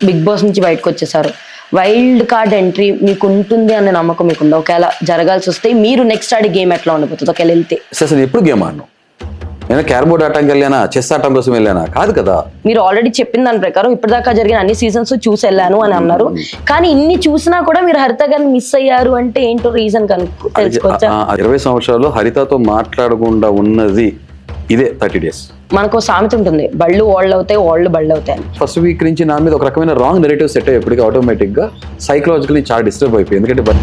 Big Boss నుంచి బయటకు వచ్చేసారు, వైల్డ్ కార్డ్ ఎంట్రీ మీకు ఉంటుంది అనే నమ్మకం మీకుందా? ఒకవేళ జరగాల్సి వస్తే మీరు నెక్స్ట్ ఆడే గేమ్ ఎట్లా ఉండిపోతుంది ఒకవేళ వెళ్తే? అసలు ఎప్పుడు గేమ్ ఆడను నేను? క్యారమ్ బోర్డ్ ఆటంకి వెళ్ళానా, చెస్ ఆటం కోసం వెళ్ళానా? కాదు కదా. మీరు ఆల్రెడీ చెప్పిన దాని ప్రకారం ఇప్పటిదాకా జరిగిన అన్ని సీజన్స్ చూసి వెళ్ళాను అని అన్నారు, కానీ ఇన్ని చూసినా కూడా మీరు హరిత గారిని మిస్ అయ్యారు అంటే ఏంటో రీజన్ తెలుసుకోవచ్చా? 20 సంవత్సరాలు హరితతో మాట్లాడకుండా ఉన్నది ఇదే 30 days. మనకు సామెత ఉంటుంది, బళ్ళు ఓళ్ళు అవుతాయి, ఓళ్ళు బళ్ళు అవుతాయి అని. ఫస్ట్ వీక్ నుంచి నా మీద ఒక రకమైన రాంగ్ నెరేటివ్ సెట్ అయ్యేప్పటికీ ఆటోమేటిక్ గా సైకలాజికల్లీ చాలా డిస్టర్బ్ అయిపోయింది. ఎందుకంటే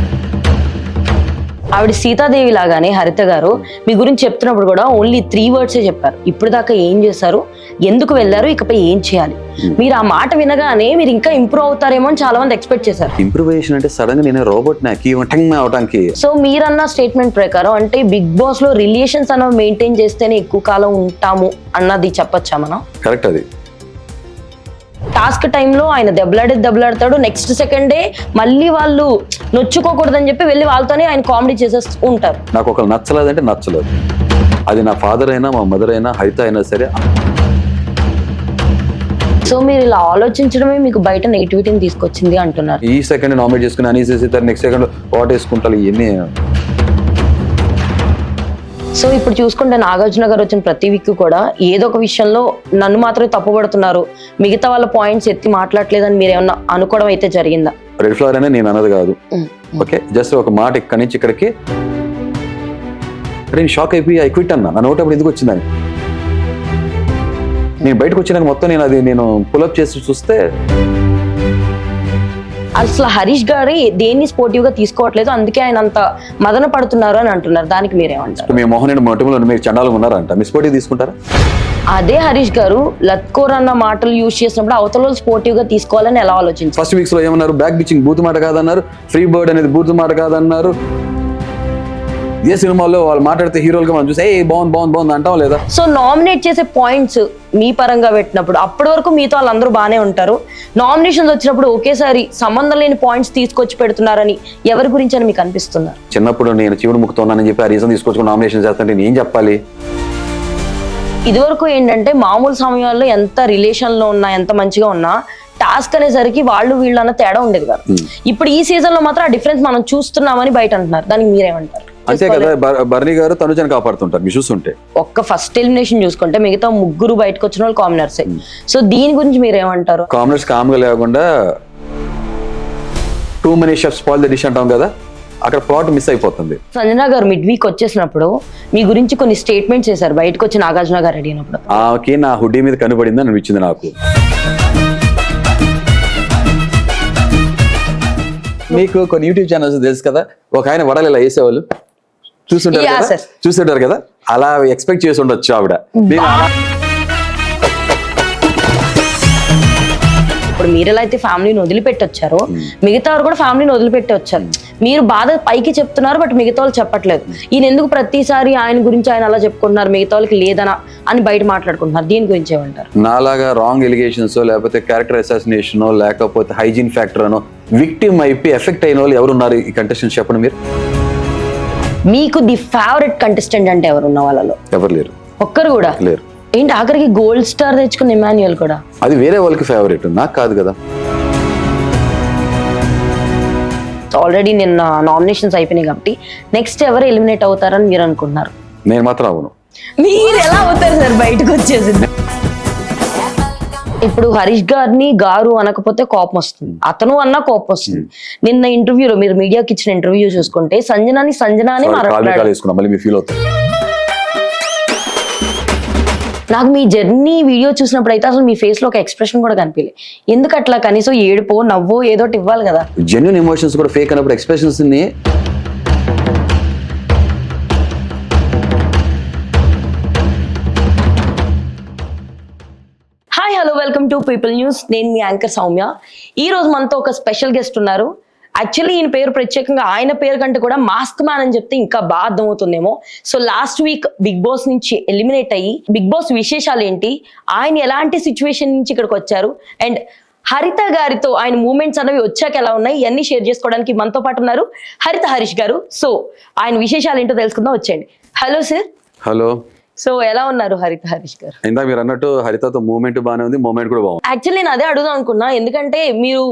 ఆవిడ సీతాదేవి లాగానే హరిత గారు మీ గురించి చెప్తున్నప్పుడు కూడా ఓన్లీ 3 words చెప్పారు. ఇప్పుడు దాకా ఏం చేశారు, ఎందుకు వెళ్ళారు, ఇకపై ఏం చేయాలి. మీరు ఆ మాట వినగానే మీరు ఇంకా ఇంప్రూవ్ అవుతారేమో అని చాలా మంది ఎక్స్పెక్ట్ చేశారు. ఇంప్రూవేషన్ అంటే సడన్ గా నేను రోబోట్ అవడానికి. సో మీరన్న స్టేట్మెంట్ ప్రకారం అంటే బిగ్ బాస్ లో రిలేషన్స్ అనేవి మెయింటైన్ చేస్తేనే ఎక్కువ కాలం ఉంటాము అన్నది చెప్పొచ్చా మనం? కరెక్ట్. అది టాస్క్ టైంలో ఆయన దెబ్బలాడతాడు, నెక్స్ట్ సెకండే మళ్ళీ వాళ్ళు నొచ్చుకోకూడదని చెప్పి వెళ్ళి వాళ్ళతోనే ఆయన కామెడీ చేసేస్తూ ఉంటారు. నాకు ఒకరు నచ్చలేదంటే నచ్చలేదు. అది నా ఫాదర్ అయినా, మా మదర్ అయినా, హరిత అయినా సరే. సో మీరు ఇలా ఆలోచించడమే మీకు బయట నెగిటివిటీని తీసుకొచ్చింది అంటున్నారు. ఈ సెకండ్ నామినేట్ చేసుకుని అనేసి నెక్స్ట్ సెకండ్ వాట్ వేసుకుంటారు ఇవన్నీ. సో ఇప్పుడు చూసుకుంటే నాగార్జున గారు వచ్చిన ప్రతి వీక్ కూడా ఏదో ఒక విషయంలో నన్ను మాత్రమే తప్పుపడుతున్నారు, మిగతా వాళ్ళ పాయింట్స్ ఎత్తి మాట్లాడలేదని మీరు ఏమన్నా అనుకోవడం అయితే జరిగిందా? రెడ్ ఫ్లవర్ అనే నేను అన్నది కాదు. ఓకే, జస్ట్ ఒక మాట ఇక్కడి నుంచి ఇక్కడికి నేను షాక్ అయిపోయి ఐ క్విట్ అన్నా. నా నోట్ అప్పుడు ఎందుకు వచ్చిందని నేను బయటకు వచ్చినాక మొత్తం నేను పుల్అప్ చేసి చూస్తే అసలు హరీష్ గారు దేన్ని స్పోర్టివ్ గా తీసుకోవట్లేదు, అందుకే ఆయన అంత మదన పడుతున్నారు అని అంటున్నారు. దానికి మీరేమంటారు? మీ మోహన్ మొట్టమొదటి మీరు చండాలుగా ఉన్నారంట, మీ స్పోర్టివ్ తీసుకుంటారా? అదే హరీష్ గారు లత్కోర్ అన్న మాటలు యూజ్ చేసినప్పుడు అవతల స్పోర్టివ్ గా తీసుకోవాలని ఎలా ఆలోచించారు? ఫస్ట్ వీక్స్ లో ఏమన్నారు, బ్యాక్ బిచింగ్ బూత్ మాట కాదన్నారు, ఫ్రీ బర్డ్ అనేది బూత్ మాట కాదన్నారు. ఏ సినిమాలో వాళ్ళు మాట్లాడితే హీరోలుగా మనం చూసి బాగుంది అంటాం లేదా? సో నామినేట్ చేసే పాయింట్స్ మీ పరంగా పెట్టినప్పుడు అప్పటి వరకు మీతో వాళ్ళందరూ బాగానే ఉంటారు, నామినేషన్స్ వచ్చినప్పుడు ఒకేసారి సంబంధం లేని పాయింట్స్ తీసుకొచ్చి పెడుతున్నారని ఎవరి గురించి అని మీకు అనిపిస్తున్నారు? చిన్నప్పుడు నేను శివుడు ముక్కుతున్నానని చెప్పి ఆ రీజన్ తీసుకొచ్చుకుని నామినేషన్ చేస్తుంటే నేను చెప్పాలి. ఇదివరకు ఏంటంటే మామూలు సమయాల్లో ఎంత రిలేషన్ లో ఉన్నా, ఎంత మంచిగా ఉన్నా, టాస్క్ అనేసరికి వాళ్ళు వీళ్ళు అన్న తేడా ఉండేది కాదు. ఇప్పుడు ఈ సీజన్ లో మాత్రం ఆ డిఫరెన్స్ మనం చూస్తున్నామని బయట అంటున్నారు, దానికి మీరేమంటారు? అంతే కదా, బర్నీ గారు తనుజని కాపాడుతుంటారు మీరు చూస్తుంటే. ఒక్క ఫస్ట్ ఎలిమినేషన్ చూసుకుంటే మిగతా 3 బయటకు వచ్చిన వాళ్ళు కామనర్స్. సో దీని గురించి మీరేమంటారు? కామనర్స్ కామ్గా లేకుండా two many chefs spoil the dish అంటాం కదా, అక్కడ ప్లాట్ మిస్ అయిపోతుంది. సంజన గారు మిడ్ వీక్ వచ్చేసినప్పుడు మీ గురించి కొన్ని స్టేట్మెంట్స్ చేశారు, బయటకు వచ్చి నాగార్జున గారు అడిగినప్పుడు. ఆమెకి నా హుడ్డీ మీద కనబడిందని అనిపించింది నాకు. మీకు కొన్ని యూట్యూబ్ ఛానల్స్ తెలుసు కదా, ఒక ఆయన వడలు ఇలా వేసేవాళ్ళు చూస్తుంటారు కదా, అలా ఎక్స్పెక్ట్ చేసి ఉండొచ్చు ఆవిడ. ఇప్పుడు మీరు ఎలా అయితే ఫ్యామిలీని వదిలిపెట్టి వచ్చారో మిగతా వారు కూడా ఫ్యామిలీని వదిలిపెట్టి వచ్చారు. మీరు బాధ పైకి చెప్తున్నారు, బట్ మిగతా వాళ్ళు చెప్పట్లేదు. ఈయన ఎందుకు ప్రతిసారి ఆయన గురించి ఆయన అలా చెప్పుకుంటున్నారు, మిగతా వాళ్ళకి లేదనా అని బయట మాట్లాడుకుంటున్నారు, దీని గురించి ఏమంటారు? నాలాగా రాంగ్ ఎలిగేషన్స్ లేకపోతే క్యారెక్టర్ అసాసినేషన్ లేకపోతే హైజీన్ ఫ్యాక్టర్ అనో విక్టిమ్ అయిపోయి ఎఫెక్ట్ అయిన వాళ్ళు ఎవరున్నారు ఈ కంటెస్టెంట్స్ చెప్పండి మీరు. మీకు ది ఫేవరెట్ కంటెస్టెంట్ అంటే ఎవరున్న వాళ్ళలో? ఎవరు లేరు, ఒక్కరు కూడా లేరు. ఏంటి ఆఖరికి గోల్డ్ స్టార్ తెచ్చుకున్న ఇమాన్యుయల్ కూడా? అది వేరే వాళ్ళకి ఫేవరెట్, నాకు కాదు కదా. ఆల్రెడీ నిన్న నామినేషన్స్ అయిపోయినాయి కాబట్టి నెక్స్ట్ ఎవరు ఎలిమినేట్ అవుతారని మీరు అనుకుంటున్నారు? నేను మాత్రం అవును. మీరు ఎలా అవుతారు సార్ బయటకు వచ్చేసి? ఇప్పుడు హరీష్ గారిని గారు అనకపోతే కోపం వస్తుంది, అతను అన్నా కోపం వస్తుంది. నిన్న ఇంటర్వ్యూలో మీరు మీడియాకి ఇచ్చిన ఇంటర్వ్యూ చూసుకుంటే సంజనాని నాకు మీ జర్నీ వీడియో చూసినప్పుడు అయితే అసలు మీ ఫేస్ లో ఒక ఎక్స్ప్రెషన్ కూడా కనిపించలేదు. ఎందుకు అట్లా? కనీసం ఏడుపో నవ్వో ఏదో ఇవ్వాలి కదా. జెన్యూన్ ఎమోషన్స్ కూడా ఫేక్ అన్నప్పుడు ఎక్స్ప్రెషన్స్ ని hi hello welcome to people news. నేను మీ యాంకర్ సౌమ్య. ఈ రోజు మనతో ఒక స్పెషల్ గెస్ట్ ఉన్నారు. యాక్చువల్లీ ఈయన పేరు ప్రత్యేకంగా ఆయన పేరు కంటే కూడా మాస్క్ మ్యాన్ అని చెప్తే ఇంకా బాగా అర్థమవుతుందేమో. So last week Bigg Boss నుంచి ఎలిమినేట్ అయ్యి బిగ్ బాస్ విశేషాలు ఏంటి, ఆయన ఎలాంటి సిచ్యువేషన్ నుంచి ఇక్కడికి వచ్చారు, అండ్ హరిత గారితో ఆయన మూమెంట్స్ అనేవి వచ్చాక ఎలా ఉన్నాయి, ఇవన్నీ షేర్ చేసుకోవడానికి మనతో పాటు ఉన్నారు హరిత హరీష్ గారు. సో ఆయన విశేషాలు ఏంటో తెలుసుకుందాం, వచ్చేయండి. Hello sir. హలో. సో ఎలా ఉన్నారు హరిత హరీష్ గారు? ఇందాక మీరు అన్నట్టు హరితతో మూమెంట్ బాగానే ఉంది, మూమెంట్ కూడా బాగుంది. యాక్చువల్లీ నేను అదే అడుగుదాం అనుకున్నా, ఎందుకంటే మీరు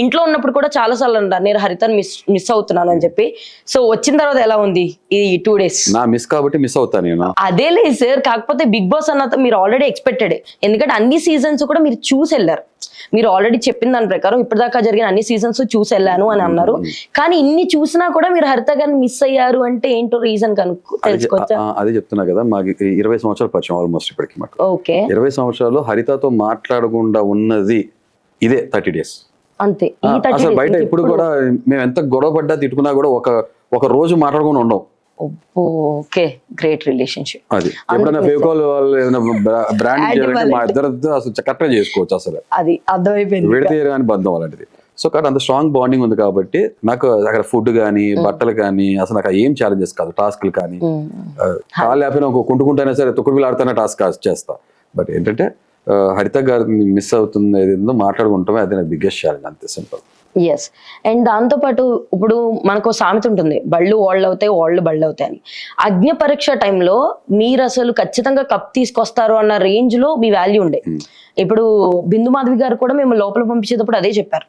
ఇంట్లో ఉన్నప్పుడు కూడా చాలా సార్లు అంటారు నేను హరితను మిస్ అవుతున్నాను అని చెప్పి. సో వచ్చిన తర్వాత ఎలా ఉంది ఈ 2 days? నా మిస్ కాబట్టి మిస్ అవుతాను నేను. అదే లేదు సార్, కాకపోతే బిగ్ బాస్ అన్న మీరు ఆల్రెడీ ఎక్స్పెక్టెడ్, ఎందుకంటే అన్ని సీజన్స్ కూడా మీరు చూసి వెళ్ళారు. మీరు ఆల్రెడీ చెప్పిన దాని ప్రకారం ఇప్పటిదాకా జరిగిన అన్ని సీజన్స్ చూసి వెళ్ళాను అని అన్నారు. కానీ ఇన్ని చూసినా కూడా మీరు హరిత గారిని మిస్ అయ్యారు అంటే ఏంటో రీజన్ తెలుసుకోవచ్చా? అదే చెప్తున్నా కదా, మాకు 20 సంవత్సరాలు పరిచయం ఆల్మోస్ట్ ఇప్పటికి. మాకు ఓకే, 20 సంవత్సరాలు హరితతో మాట్లాడకుండా ఉన్నది ఇదే 30 days అంతే. అసలు బయట ఇప్పుడు కూడా మేము ఎంత గొడవ పడ్డా తిట్టుకున్నా కూడా ఒక రోజు మాట్లాడకుండా ఉండవు. Okay, great relationship. అది ఎప్పుడైనా ఫేకాల్ వాళ్ళు ఏదైనా బ్రాండ్ చేయాలంటే మా ఇద్దరు అసలు కరెక్ట్ గా చేసుకోవచ్చు. అసలు అది అర్థమైపోయింది, విడతీయ కానీ బంధం అలాంటిది. సో కాబట్టి అంత స్ట్రాంగ్ బాండింగ్ ఉంది కాబట్టి నాకు అక్కడ ఫుడ్ కానీ బట్టలు కానీ అసలు నాకు ఏం ఛాలెంజెస్ కాదు. టాస్క్లు కానీ కాలు లేకపోయినా ఒక కుంటుకుంటైనా సరే తొక్కుడు ఆడుతున్న టాస్క్ చేస్తా. బట్ ఏంటంటే హరిత గారిని మిస్ అవుతుంది ఏదో మాట్లాడుకుంటామే, అది నాకు బిగ్గెస్ట్ ఛాలెంజ్, అంతే సింపుల్. ఎస్. అండ్ దాంతో పాటు ఇప్పుడు మనకు సామెత ఉంటుంది, బళ్ళు ఓళ్ళు అవుతాయి ఓళ్ళు బళ్ళు అవుతాయి అని. అగ్ని పరీక్ష టైంలో మీరు అసలు ఖచ్చితంగా కప్ తీసుకొస్తారు అన్న రేంజ్ లో మీ వాల్యూ ఉండే. ఇప్పుడు బిందు మాధవి గారు కూడా మేము లోపల పంపించేటప్పుడు అదే చెప్పారు,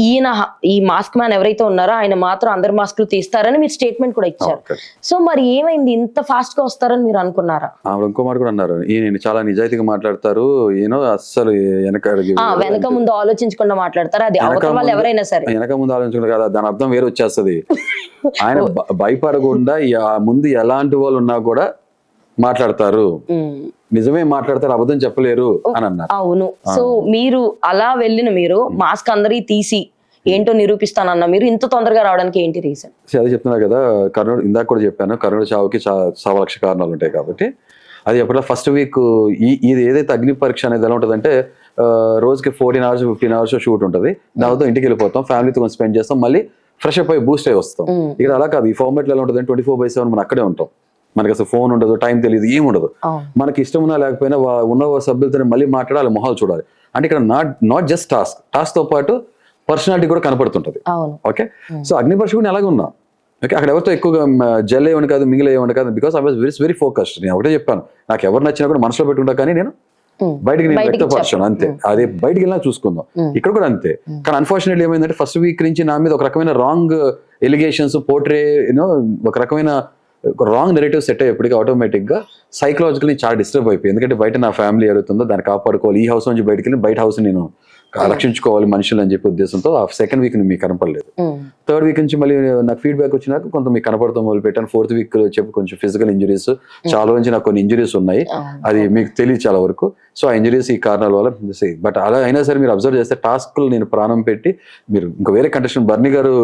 ఈయన ఈ మాస్క్ మ్యాన్ ఎవరైతే ఉన్నారో ఆయన మాత్రం అందరు మాస్కులు తీస్తారని మీరు స్టేట్మెంట్ కూడా ఇచ్చారు. సో మరి ఏమైంది, ఇంత ఫాస్ట్ గా వస్తారని మీరు అనుకున్నారా? ఇంకో మాట కూడా అన్నారు, ఈయన చాలా నిజాయితీగా మాట్లాడతారు, ఈయన అస్సలు వెనక ముందు ఆలోచించకుండా మాట్లాడతారు. అది అవతల వాళ్ళు ఎవరైనా సరే వెనక ముందు ఆలోచించకుండా కదా, దాని అర్థం వేరే వచ్చేస్తుంది. ఆయన భయపడకుండా ముందు ఎలాంటి వాళ్ళు ఉన్నా కూడా మాట్లాడతారు, నిజమే మాట్లాడతారు, అబద్ధం చెప్పలేరు అని అన్నారు. అవును. సో మీరు అలా వెళ్ళిన మీరు మాస్క్ అందరి తీసి ఏంటో నిరూపిస్తానన్న మీరు ఇంత తొందరగా రావడానికి ఏంటి రీజన్? అదే చెప్తున్నా కదా, కర్ణుడు ఇందాక కూడా చెప్పాను, కర్ణుడు చావుకి 1,00,000 కారణాలు ఉంటాయి కాబట్టి అది ఎప్పుడో ఫస్ట్ వీక్ ఇది ఏదైతే అగ్ని పరీక్ష అనేది ఎలా ఉంటుందంటే రోజుకి 14 hours 15 hours షూట్ ఉంటుంది. దాంతో ఇంటికి వెళ్ళిపోతాం, ఫ్యామిలీతో కొంచెం స్పెండ్ చేస్తాం, మళ్ళీ ఫ్రెష్ అప్ అయ్యి బూస్ట్ అయ్యి వస్తాం. ఇక్కడ అలా కాదు, ఈ ఫార్మాట్ ఎలా ఉంటుంది 24/7 మనం అక్కడే ఉంటాం. మనకి అసలు ఫోన్ ఉండదు, టైం తెలియదు, ఏం ఉండదు. మనకి ఇష్టం ఉన్నా లేకపోయినా ఉన్న సభ్యులతో మళ్ళీ మాట్లాడాలి, మొహాలు చూడాలి. అంటే ఇక్కడ నాట్ జస్ట్ టాస్క్ తో పాటు పర్సనాలిటీ కూడా కనపడుతుంటది. ఓకే, సో అగ్ని పరీక్ష కూడా అలాగే ఉన్నా. ఓకే, అక్కడ ఎవరితో ఎక్కువగా జెల్ అయ్యేవాడిని కాదు, మిగిలేవాడిని కాదు, because I was very focused. నేను ఒకటే చెప్పాను, నాకు ఎవరు నచ్చినా కూడా మనసులో పెట్టుకుంటా, కానీ నేను బయటికి నేను వ్యక్తపరచాను అంతే. అదే బయటికి వెళ్ళినా చూసుకుందాం, ఇక్కడ కూడా అంతే. కానీ అన్ఫార్చునేట్లీ ఏమైందంటే ఫస్ట్ వీక్ నుంచి నా మీద ఒక రకమైన రాంగ్ ఎలిగేషన్స్ పోర్ట్రే ఒక రకమైన రాంగ్ నెరేటివ్ సెట్ అయ్యేప్పటికీ ఆటోమేటిక్ గా సైకలాజికల్లీ చాలా డిస్టర్బ్ అయిపోయి. ఎందుకంటే బయట నా ఫ్యామిలీ ఏదైతుందో దాన్ని కాపాడుకోవాలి, ఈ హౌస్ నుంచి బయటకి వెళ్ళి బయట హౌస్ నేను రక్షించుకోవాలి మనుషులు అని చెప్పే ఉద్దేశంతో ఆ సెకండ్ వీక్ మీకు కనపడలేదు. థర్డ్ వీక్ నుంచి మళ్ళీ నాకు ఫీడ్బ్యాక్ వచ్చినాక కొంత మీకు కనపడతాం మొదలు పెట్టాను. ఫోర్త్ వీక్ చెప్పి కొంచెం ఫిజికల్ ఇంజరీస్, చాలా నుంచి నాకు కొన్ని ఇంజరీస్ ఉన్నాయి, అది మీకు తెలియదు చాలా వరకు. సో ఆ ఇంజరీస్ ఈ కారణాల వల్ల. బట్ అలా అయినా సరే మీరు అబ్జర్వ్ చేస్తే టాస్క్లు నేను ప్రాణం పెట్టి, మీరు ఇంకా వేరే కంటెస్టెంట్ బర్నీ గారు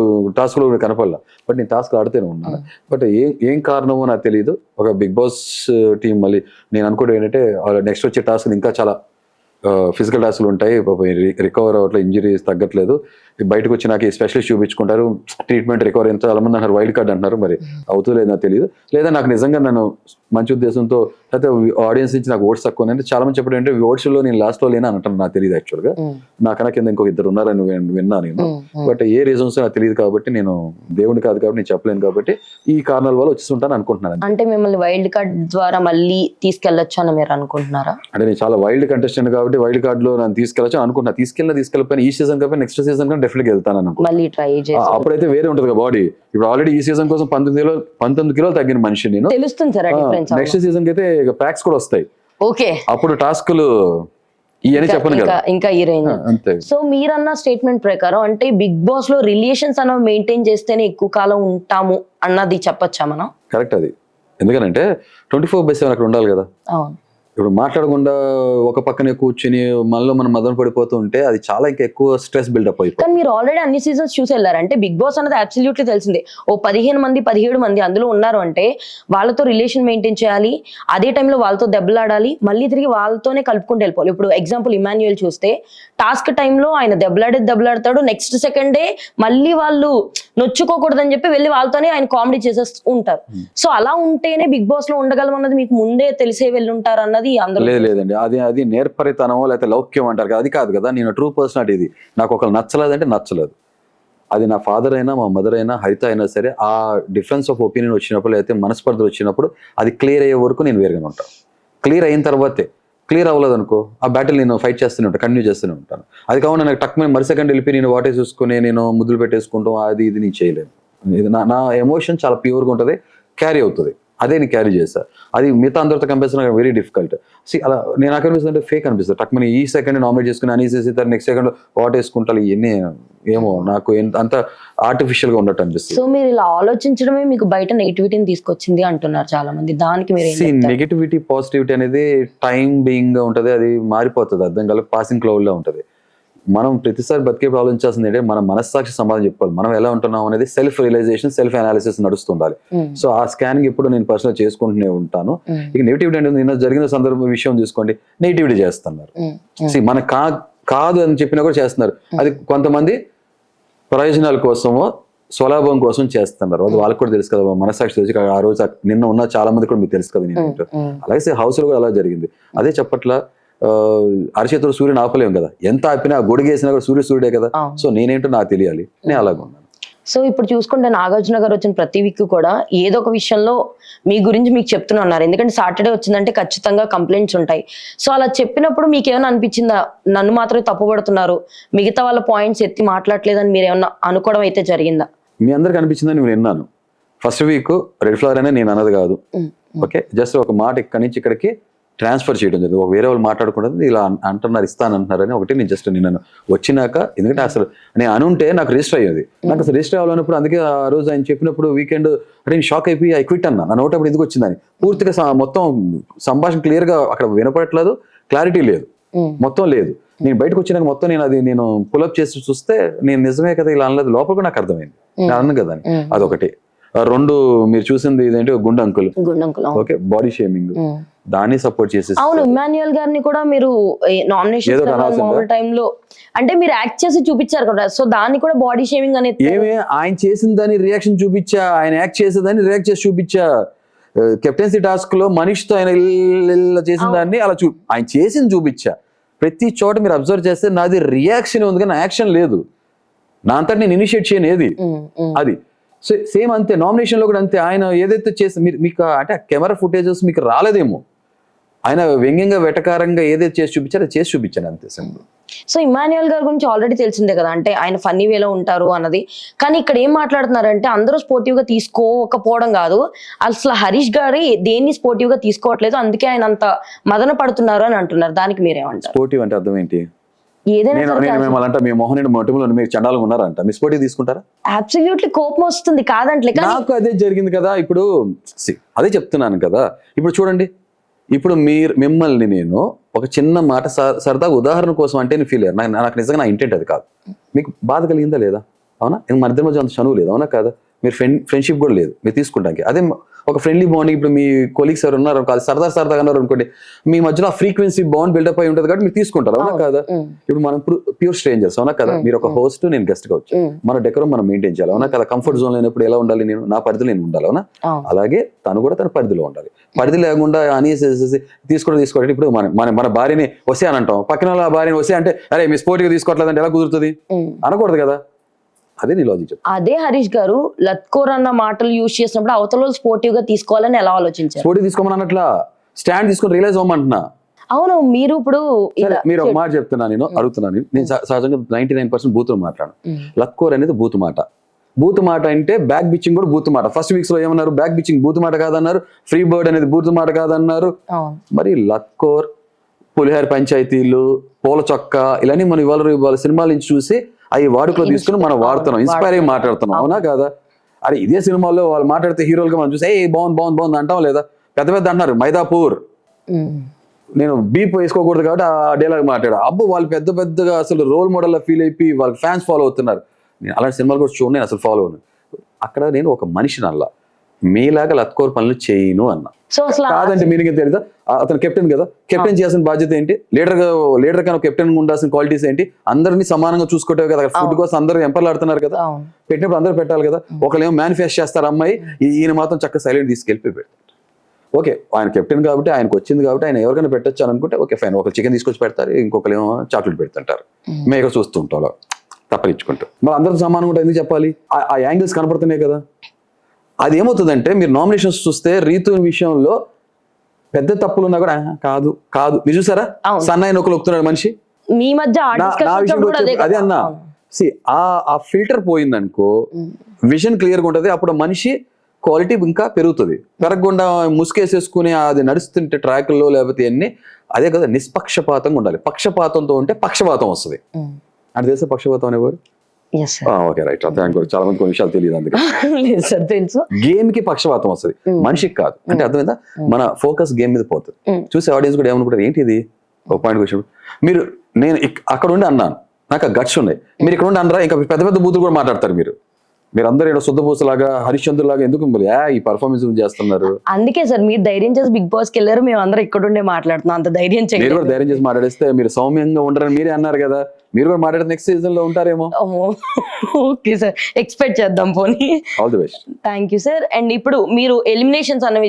టాస్క్లో కనపడలా, బట్ నేను టాస్క్లు ఆడుతూనే ఉన్నాను. బట్ ఏం కారణమో నాకు తెలియదు. ఒక బిగ్ బాస్ టీం మళ్ళీ నేను అనుకోవడం ఏంటంటే నెక్స్ట్ వచ్చే టాస్క్ ఇంకా చాలా ఫిజికల్ టాస్క్లు ఉంటాయి, రికవర్ అవ్వట్లే, ఇంజరీస్ తగ్గట్లేదు, బయటకు వచ్చి నాకు స్పెషలిస్ట్ చూపించుకుంటారు, ట్రీట్మెంట్ రికవర్ ఎంత చాలా మంది అంటారు, వైల్డ్ కార్డ్ అంటున్నారు, మరి అవుతూ నాకు తెలియదు. లేదా నాకు నిజంగా నన్ను మంచి ఉద్దేశంతో లేకపోతే ఆడియన్స్ నుంచి నాకు ఓట్స్ తక్కువ అంటే చాలా మంది చెప్పడం అంటే ఓట్స్ లో నేను లాస్ట్ లో లేనా అని అంటాను, నాకు తెలియదు యాక్చువల్గా. నాకన్నా కింద ఇంకొక 2 ఉన్నారని విన్నా నేను, బట్ ఏ రీజన్స్ నాకు తెలియదు కాబట్టి నేను దేవుని కాదు కాబట్టి నేను చెప్పలేను కాబట్టి ఈ కారణాల వల్ల వచ్చేస్తుంటాను అనుకుంటున్నాను. అంటే మిమ్మల్ని వైల్డ్ కార్డ్ ద్వారా మళ్ళీ తీసుకెళ్లొచ్చు అని మీరు అనుకుంటున్నారా? అంటే నేను చాలా వైల్డ్ కంటెస్టెంట్ కాబట్టి వైల్డ్ కార్డ్ లో నన్ను తీసుకెళ్ళచ్చు అనుకుంటున్నా. తీసుకెళ్ళిపోయిన ఈ సీజన్ కాబట్టి నెక్స్ట్ సీజన్ కానీ డెఫినెట్ గా వెళ్తాను. మళ్ళీ ట్రై చేసి అప్పుడైతే వేరే ఉంటుంది బాడీ. ఇప్పుడు ఆల్రెడీ ఈ సీజన్ కోసం 19 కిలోలు తగ్గిన మనిషి నేను. తెలుస్తుంది సార్ డిఫరెన్స్. నెక్స్ట్ సీజన్ కి అయితే ప్యాక్స్ కూడా వస్తాయి. ఓకే, అప్పుడు టాస్క్లు ఇవన్నీ చెప్పను కదా, ఇంకా ఈ రేంజ్ అంతే. సో మీరన్న స్టేట్మెంట్ ప్రకారం అంటే బిగ్ బాస్ లో రిలేషన్స్ అనేవి మెయింటైన్ చేస్తేనే ఎక్కువ కాలం ఉంటాము అన్నది చెప్పొచ్చా మనం? కరెక్ట్ అది. ఎందుకంటే 24/7 అక్కడ ఉండాలి కదా. అవును. ఇప్పుడు మాట్లాడకుండా ఒక పక్కనే కూర్చుని మనలో మనం మదన పడిపోతూ ఉంటే అది చాలా ఇంకా ఎక్కువ స్ట్రెస్ బిల్డప్ అయిపోతుంది. కానీ మీరు ఆల్రెడీ అన్ని సీజన్స్ చూసి వెళ్ళారంటే బిగ్ బాస్ అనేది అబ్సల్యూట్లీ తెలిసిందే. ఓ 15 మంది 17 మంది అందులో ఉన్నారు అంటే వాళ్ళతో రిలేషన్ మెయింటైన్ చేయాలి, అదే టైంలో వాళ్ళతో దెబ్బలాడాలి, మళ్ళీ తిరిగి వాళ్ళతోనే కలుపుకుంటూ వెళ్ళిపోవాలి. ఇప్పుడు ఎగ్జాంపుల్ ఇమాన్యుయల్ చూస్తే టాస్క్ టైంలో ఆయన దెబ్బలాడతాడు, నెక్స్ట్ సెకండే మళ్ళీ వాళ్ళు నొచ్చుకోకూడదని చెప్పి వెళ్ళి వాళ్ళతోనే ఆయన కామెడీ చేసేస్తూ ఉంటారు. సో అలా ఉంటేనే బిగ్ బాస్ లో ఉండగలం అన్నది మీకు ముందే తెలిసే వెళ్ళి ఉంటారు అన్నది. లేదండి, అది నేర్పరితనమో లేకపోతే లౌక్యం అంటారు కదా, అది కాదు కదా. నేను ట్రూ పర్సనాలిటీ. ఇది నాకు ఒకళ్ళు నచ్చలేదంటే నచ్చలేదు, అది నా ఫాదర్ అయినా మా మదర్ అయినా హరిత అయినా సరే ఆ డిఫరెన్స్ ఆఫ్ ఒపీనియన్ వచ్చినప్పుడు లేకపోతే మనస్పర్ధలు వచ్చినప్పుడు అది క్లియర్ అయ్యే వరకు నేను వేరుగానే ఉంటాను. క్లియర్ అయిన తర్వాతే, క్లియర్ అవ్వలేదు అనుకో ఆ బ్యాటిల్ నేను ఫైట్ చేస్తూనే ఉంటాను, కంటిన్యూ చేస్తూనే ఉంటాను. అది కాకుండా నాకు టక్ మరీ సెకండ్ వెళ్ళిపోయి నేను వాటే చూసుకుని నేను ముద్దులు పెట్టేసుకుంటాం అది ఇది నేను చేయలేను. ఇది నా ఎమోషన్ చాలా ప్యూర్గా ఉంటుంది, క్యారీ అవుతుంది. అదే నేను క్యారీ చేస్తా. అది మిగతా అందరితో కంపేర్ వెరీ డిఫికల్ట్. అలా నేను నాకు అనిపిస్తుంది ఫేక్ అనిపిస్తుంది. టక్ మనీ ఈ సెకండ్ నామినేట్ చేసుకుని అనేసి నెక్స్ట్ సెకండ్ వాట్ వేసుకుంటాను ఇవన్నీ ఏమో నాకు అంత ఆర్టిఫిషియల్ గా ఉన్నట్టు అనిపిస్తుంది. సో మీరు ఇలా ఆలోచించడమే మీకు బయట నెగిటివిటీని తీసుకొచ్చింది అంటున్నారు చాలా మంది. దానికి మీరు నెగిటివిటీ పాజిటివిటీ అనేది టైం బీయింగ్ గా ఉంటది, అది మారిపోతుంది, అర్థం కాదు, పాసింగ్ క్లౌడ్ లో ఉంటది. మనం ప్రతిసారి బతికేప్పుడు ఆలోచించాల్సింది ఏంటంటే మన మనస్సాక్షి సమాధానం చెప్పుకోవాలి. మనం ఎలా ఉంటున్నాం అనేది సెల్ఫ్ రియలైజేషన్, సెల్ఫ్ అనాలిసిస్ నడుస్తుండాలి. సో ఆ స్కానింగ్ ఇప్పుడు నేను పర్సనల్ చేసుకుంటూనే ఉంటాను. ఇక నెగిటివిటీ అంటే నిన్న జరిగిన సందర్భం విషయం చూసుకోండి, నెగిటివిటీ చేస్తున్నారు. మన కాదు అని చెప్పినా కూడా చేస్తున్నారు. అది కొంతమంది ప్రయోజనాల కోసమో స్వలాభం కోసం చేస్తున్నారు. అది వాళ్ళకి కూడా తెలుసు కదా, మనస్సాక్షి తెలుసు. ఆ రోజు నిన్న ఉన్న చాలా మంది కూడా మీకు తెలుసు కదా. నేను అలాగే హౌస్ లో కూడా అలా జరిగింది. అదే చెప్పట్ల అరిచేతులు సూర్యుని ఆపలేము కదా, ఎంత ఆపినా గొడుగేసినా కూడా సూర్యుడే కదా. సో నేనేంటో నాకు తెలియాలి, నేను అలాగే ఉన్నాను. సో ఇప్పుడు చూసుకుంటే నాగార్జున గారు వచ్చిన ప్రతి వీక్ కూడా ఏదో ఒక విషయంలో మీ గురించి మీకు చెప్తూనే ఉన్నారు. ఎందుకంటే సాటర్డే వచ్చిందంటే ఖచ్చితంగా కంప్లైంట్స్ ఉంటాయి. సో అలా చెప్పినప్పుడు మీకు ఏమైనా అనిపించిందా, నన్ను మాత్రమే తప్పుపడుతున్నారు, మిగతా వాళ్ళ పాయింట్స్ ఎత్తి మాట్లాడలేదని మీరు ఏమన్నా అనుకోవడం అయితే జరిగిందా? మీ అందరికి అనిపించిందని నేను విన్నాను. ఫస్ట్ వీక్ రెడ్ ఫ్లవర్ అనే నేను అన్నది కాదు. ఓకే, జస్ట్ ఒక మాట ఇక్కడి నుంచి ఇక్కడికి ట్రాన్స్ఫర్ చేయడం జరిగింది. వేరే వాళ్ళు మాట్లాడుకుంటుంది ఇలా అంటున్నారు, ఇస్తానంటున్నారని ఒకటి నేను జస్ట్ నేను వచ్చినాక, ఎందుకంటే అసలు నేను అనుంటే నాకు రిజిస్టర్ అయ్యేది. నాకు అసలు రిజిస్టర్ అవ్వాలన్నప్పుడు అందుకే ఆ రోజు ఆయన చెప్పినప్పుడు వీకెండ్ అంటే నేను షాక్ అయిపోయి ఐ క్విట్ అన్నా. నా నోట్ అప్పుడు ఎందుకు వచ్చిందని పూర్తిగా మొత్తం సంభాషణ క్లియర్ గా అక్కడ వినపడట్లేదు, క్లారిటీ లేదు, మొత్తం లేదు. నేను బయటకు వచ్చినాక మొత్తం నేను పుల్అప్ చేసి చూస్తే నేను నిజమే కదా ఇలా అనలేదు, లోపల కూడా నాకు అర్థమైంది నేను అన్నాను కదా అని. అదొకటి. రెండు, మీరు చూసింది ఇదేంటి గుండు అంకుల్, ఓకే, బాడీ షేమింగ్, దాన్ని సపోర్ట్ చేసి. అవును, ఇమాన్యుయల్ గారిని కూడా మీరు నామినేషన్ టైంలో అంటే మీరు యాక్ట్ చేసి చూపించారు కదా, సో దాన్ని కూడా బాడీ షేమింగ్ అనేది ఏమే ఆయన చేసిన దాన్ని రియాక్షన్ చూపించా, ఆయన యాక్ట్ చేసేదాన్ని రియాక్ట్ చేసి చూపించా. కెప్టెన్సీ టాస్క్ లో మనిషితో ఆయన చేసిన దాన్ని అలా ఆయన చేసింది చూపించా. ప్రతి చోట మీరు అబ్జర్వ్ చేస్తే నాది రియాక్షన్ ఉంది కానీ యాక్షన్ లేదు. నా అంతటా నేను ఇనిషియేట్ చేయను ఏది. అది సేమ్ అంతే నామినేషన్ లో కూడా అంతే. ఆయన ఏదైతే చేసి మీకు అంటే కెమెరా ఫుటేజెస్ మీకు రాలేదేమో, ఆయన వ్యంగ్యంగా వెటకారంగా ఏదైతే చేసి చూపించారో అది చేసి చూపించాను అంతే, సింపుల్. సో ఇమాన్యుయల్ గారి గురించి ఆల్రెడీ తెలిసిందే కదా, అంటే ఆయన ఫన్నీ వేలో ఉంటారు అన్నది. కానీ ఇక్కడ ఏం మాట్లాడుతున్నారంటే అందరూ స్పోర్టివ్ గా తీసుకోకపోవడం కాదు, అసలు హరీష్ గారి దేన్ని స్పోర్టివ్ గా తీసుకోవట్లేదు, అందుకే ఆయన అంత మదన పడుతున్నారు అని అంటున్నారు. దానికి మీరేమంటారు? స్పోర్టివ్ అంటే అర్థం ఏంటి? ఏదైనా మీ మొహన్ మొట్టములు మీరు చండాలుగా ఉన్నారంట, మీ స్పోర్టివ్ తీసుకుంటారా? అబ్సల్యూట్లీ కోపం వస్తుంది కాదంటే. నాకు అదే జరిగింది కదా. ఇప్పుడు అదే చెప్తున్నాను కదా. ఇప్పుడు చూడండి, ఇప్పుడు మిమ్మల్ని నేను ఒక చిన్న మాట సరదాగా ఉదాహరణ కోసం అంటే నేను ఫీల్ అయ్యాను. నాకు నిజంగా నా ఇంటెంట్ అది కాదు. మీకు బాధ కలిగిందా లేదా? అవునా? మన ఇద్దరి మధ్య అంత చనువు లేదు, అవునా కాదా? మీరు ఫ్రెండ్షిప్ కూడా లేదు మీరు తీసుకుంటానికి. అదే ఒక ఫ్రెండ్లీ బాండింగ్, ఇప్పుడు మీ కొలీగ్స్ ఎవరు ఉన్నారు కాదు, సరదాగా ఉన్నారు అనుకోండి, మీ మధ్యలో ఆ ఫ్రీక్వెన్సీ బాండ్ బిల్డప్ అయి ఉంటుంది కాబట్టి మీరు తీసుకుంటారు, అవునా కాదా? ఇప్పుడు మనం ప్యూర్ స్ట్రేంజర్స్, అవునా కదా? మీరు ఒక హోస్ట్, నేను గెస్ట్ గా వచ్చి మన డెకరం మనం మెయింటైన్ చేయాలి, అవునా కదా? కంఫర్ట్ జోన్ లేనప్పుడు ఎలా ఉండాలి? నేను నా పరిధిలో నేను ఉండాలి, అవునా? అలాగే తను కూడా తన పరిధిలో ఉండాలి. పరిధి లేకుండా అనేసి తీసుకోవడం. ఇప్పుడు మన భార్యని వస్తే అని అంటాం, పక్కన వాళ్ళ భార్యని వస్తే అంటే అరే మీ స్పోర్టివ్ తీసుకోవట్లేదంటే ఎలా కుదురుతుంది? అనకూడదు కదా. అదే నీ లాజిక్. అదే హరీష్ గారు లత్కోర్ అన్న మాటలు యూజ్ చేసినప్పుడు అవతల స్పోర్టివ్ గా తీసుకోవాలని ఎలా ఆలోచించారు? స్పోర్టివ్ తీసుకోమని అన్నట్లా స్టాండ్ తీసుకొని రియలైజ్ అవ్వమంటున్నా. అవును, మీరు ఇప్పుడు మీరు ఒక మాట చెప్తున్నా, నేను అడుగుతున్నాను. నేను సహజంగా 99% బూతులు మాట్లాడు. లత్కోర్ అనేది బూతు మాట. బూతు మాట అంటే బ్యాక్ బిచ్చింగ్ కూడా బూతు మాట. ఫస్ట్ వీక్స్ లో ఏమన్నారు? బ్యాక్ బిచ్చింగ్ బూతు మాట కాదన్నారు, ఫ్రీ బర్డ్ అనేది బూతు మాట కాదన్నారు. మరి లత్కోర్, పులిహార పంచాయతీలు, పూల చొక్క, ఇలాంటి మనం ఇవాళ సినిమాల నుంచి చూసి అవి వాడుకలో తీసుకుని మనం వాడుతున్నాం, ఇన్స్పైర్ అయ్యి మాట్లాడుతున్నాం, అవునా కాదా? అరే ఇదే సినిమాలో వాళ్ళు మాట్లాడితే హీరోలుగా మనం చూసి బాగుంది అంటాం లేదా? పెద్ద అంటున్నారు మైదాపూర్, నేను బీప్ వేసుకోకూడదు కాబట్టి ఆ డైలాగ్ మాట్లాడా. అబ్బో వాళ్ళు పెద్దగా అసలు రోల్ మోడల్ లా ఫీల్ అయిపోయి వాళ్ళకి ఫ్యాన్స్ ఫాలో అవుతున్నారు. నేను అలాంటి సినిమాలు కూడా చూడండి, నేను అసలు ఫాలో అవును. అక్కడ నేను ఒక మనిషిని అల్లా, మీలాగా లత్కోర్ పనులు చేయను అన్నా. కాదంటే మీనింగ్ తెలియదా? అతను కెప్టెన్ కదా, కెప్టెన్ చేయాల్సిన బాధ్యత ఏంటి? లీడర్ కన్నా కెప్టెన్ ఉండాల్సిన క్వాలిటీస్ ఏంటి? అందరినీ సమానంగా చూసుకోవటం కదా. ఫుడ్ కోసం అందరూ ఎంపర్లాడుతున్నారు కదా, పెట్టినప్పుడు అందరూ పెట్టాలి కదా. ఒకళ్ళేమో మేనిఫెస్ట్ చేస్తారు అమ్మాయి, ఈయన మాత్రం చక్కగా సైలెంట్ తీసుకెళ్ళిపోయి పెడతారు. ఓకే, ఆయన కెప్టెన్ కాబట్టి, ఆయనకు వచ్చింది కాబట్టి ఆయన ఎవరికైనా పెట్టచ్చు అని అనుకుంటే ఓకే ఫైన్. ఒక చికెన్ తీసుకొచ్చి పెడతారు, ఇంకొకరు ఏమో చాక్లెట్ పెడుతుంటారు, మేము ఇక్కడ చూస్తూ ఉంటాం. తప్పరించుకుంటూ మరి అందరితో సమానంగా ఉంటుంది ఎందుకు చెప్పాలి? ఆ యాంగిల్స్ కనపడుతున్నాయి కదా. అది ఏమవుతుందంటే మీరు నామినేషన్స్ చూస్తే రీతు విషయంలో పెద్ద తప్పులు ఉన్నా కూడా కాదు కాదు మీరు చూసారా, సన్నాయి నొక్కలు ఒప్పుతున్నాడు మనిషి. మీ మధ్య నా విషయంలో అదే అన్నా, ఆ ఫిల్టర్ పోయిందనుకో విజన్ క్లియర్గా ఉంటుంది, అప్పుడు మనిషి క్వాలిటీ ఇంకా పెరుగుతుంది. పెరగకుండా ముసుకేసేసుకుని అది నడుస్తుంటే ట్రాక్లో లేకపోతే అన్ని అదే కదా, నిష్పక్షపాతంగా ఉండాలి. పక్షపాతంతో ఉంటే పక్షపాతం వస్తుంది. అంటే తెలిసే పక్షపాతం అనేవారు. ఓకే రైట్, చాలా మంది కొన్ని విషయాలు తెలియదు అందుకే. తెలుసు, గేమ్ కి పక్షపాతం వస్తుంది, మనిషికి కాదు. అంటే అర్థమైందా, మన ఫోకస్ గేమ్ మీద పోతుంది. చూసే ఆడియన్స్ కూడా ఏమనుకుంటారు, ఏంటి ఇది ఒక పాయింట్ క్వశ్చన్. మీరు నేను అక్కడ ఉండి అన్నాను, నాకు ఆ గట్స్ ఉన్నాయి. మీరు ఇక్కడ ఉండి అన్నారా, ఇంకా పెద్ద పెద్ద బూతులు కూడా మాట్లాడతారు మీరు అందరూ ఇక్కడ శుద్ధపూసలాగా హరిశ్చంద్ర లాగా ఎందుకు ఈ పర్ఫార్మెన్స్ చేస్తున్నారు. అందుకే సార్ మీరు ధైర్యం చేసి బిగ్ బాస్ కి వెళ్ళారు, మేము అందరం ఇక్కడ ఉండే మాట్లాడుతున్నాం. అంత ధైర్యం చేయండి. మీరు కూడా ధైర్యం చేసి మాట్లాడిస్తే మీరు సౌమ్యంగా ఉంటారని మీరే అన్నారు కదా, మీరు కూడా మాట్లాడితే నెక్స్ట్ సీజన్ లో ఉంటారేమో. ఓకే సార్, ఎక్స్పెక్ట్ చేద్దాం పోనీ. All the best. Thank you sir. And ఇప్పుడు మీరు ఎలిమినేషన్స్ అనేవి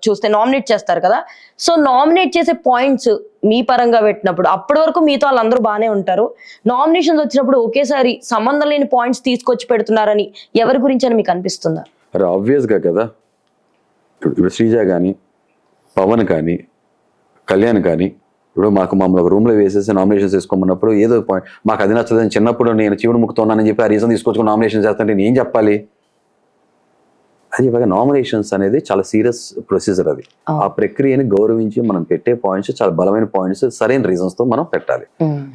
చూస్తే నామినేట్ చేస్తారు కదా, సో నామినేట్ చేసే పాయింట్స్ మీ పరంగా పెట్టినప్పుడు అప్పటి వరకు మీతో వాళ్ళందరూ బాగానే ఉంటారు. నామినేషన్స్ వచ్చినప్పుడు ఒకేసారి సంబంధం లేని పాయింట్స్ తీసుకొచ్చి పెడుతున్నారని ఎవరి గురించి అని మీకు అనిపిస్తుందా? అరే ఆబ్వియస్ గా కదా, ఇప్పుడు శ్రీజ కానీ, పవన్ కానీ, కళ్యాణ్ కానీ, ఇప్పుడు మమ్మల్ని ఒక రూమ్ లో వేసేసి నామినేషన్స్ చేసుకోమన్నప్పుడు ఏదో పాయింట్ మాకు అది నచ్చదని, చిన్నప్పుడు నేను శివుడు ముక్కుతున్నానని చెప్పి ఆ రీజన్ తీసుకొచ్చుకుని నామినేషన్ చేస్తుంటే నేను ఏం చెప్పాలి? అది చెప్పగా నామినేషన్స్ అనేది చాలా సీరియస్ ప్రొసీజర్. అది ఆ ప్రక్రియని గౌరవించి మనం పెట్టే పాయింట్స్ చాలా బలమైన పాయింట్స్, సరైన రీజన్స్ తో మనం పెట్టాలి.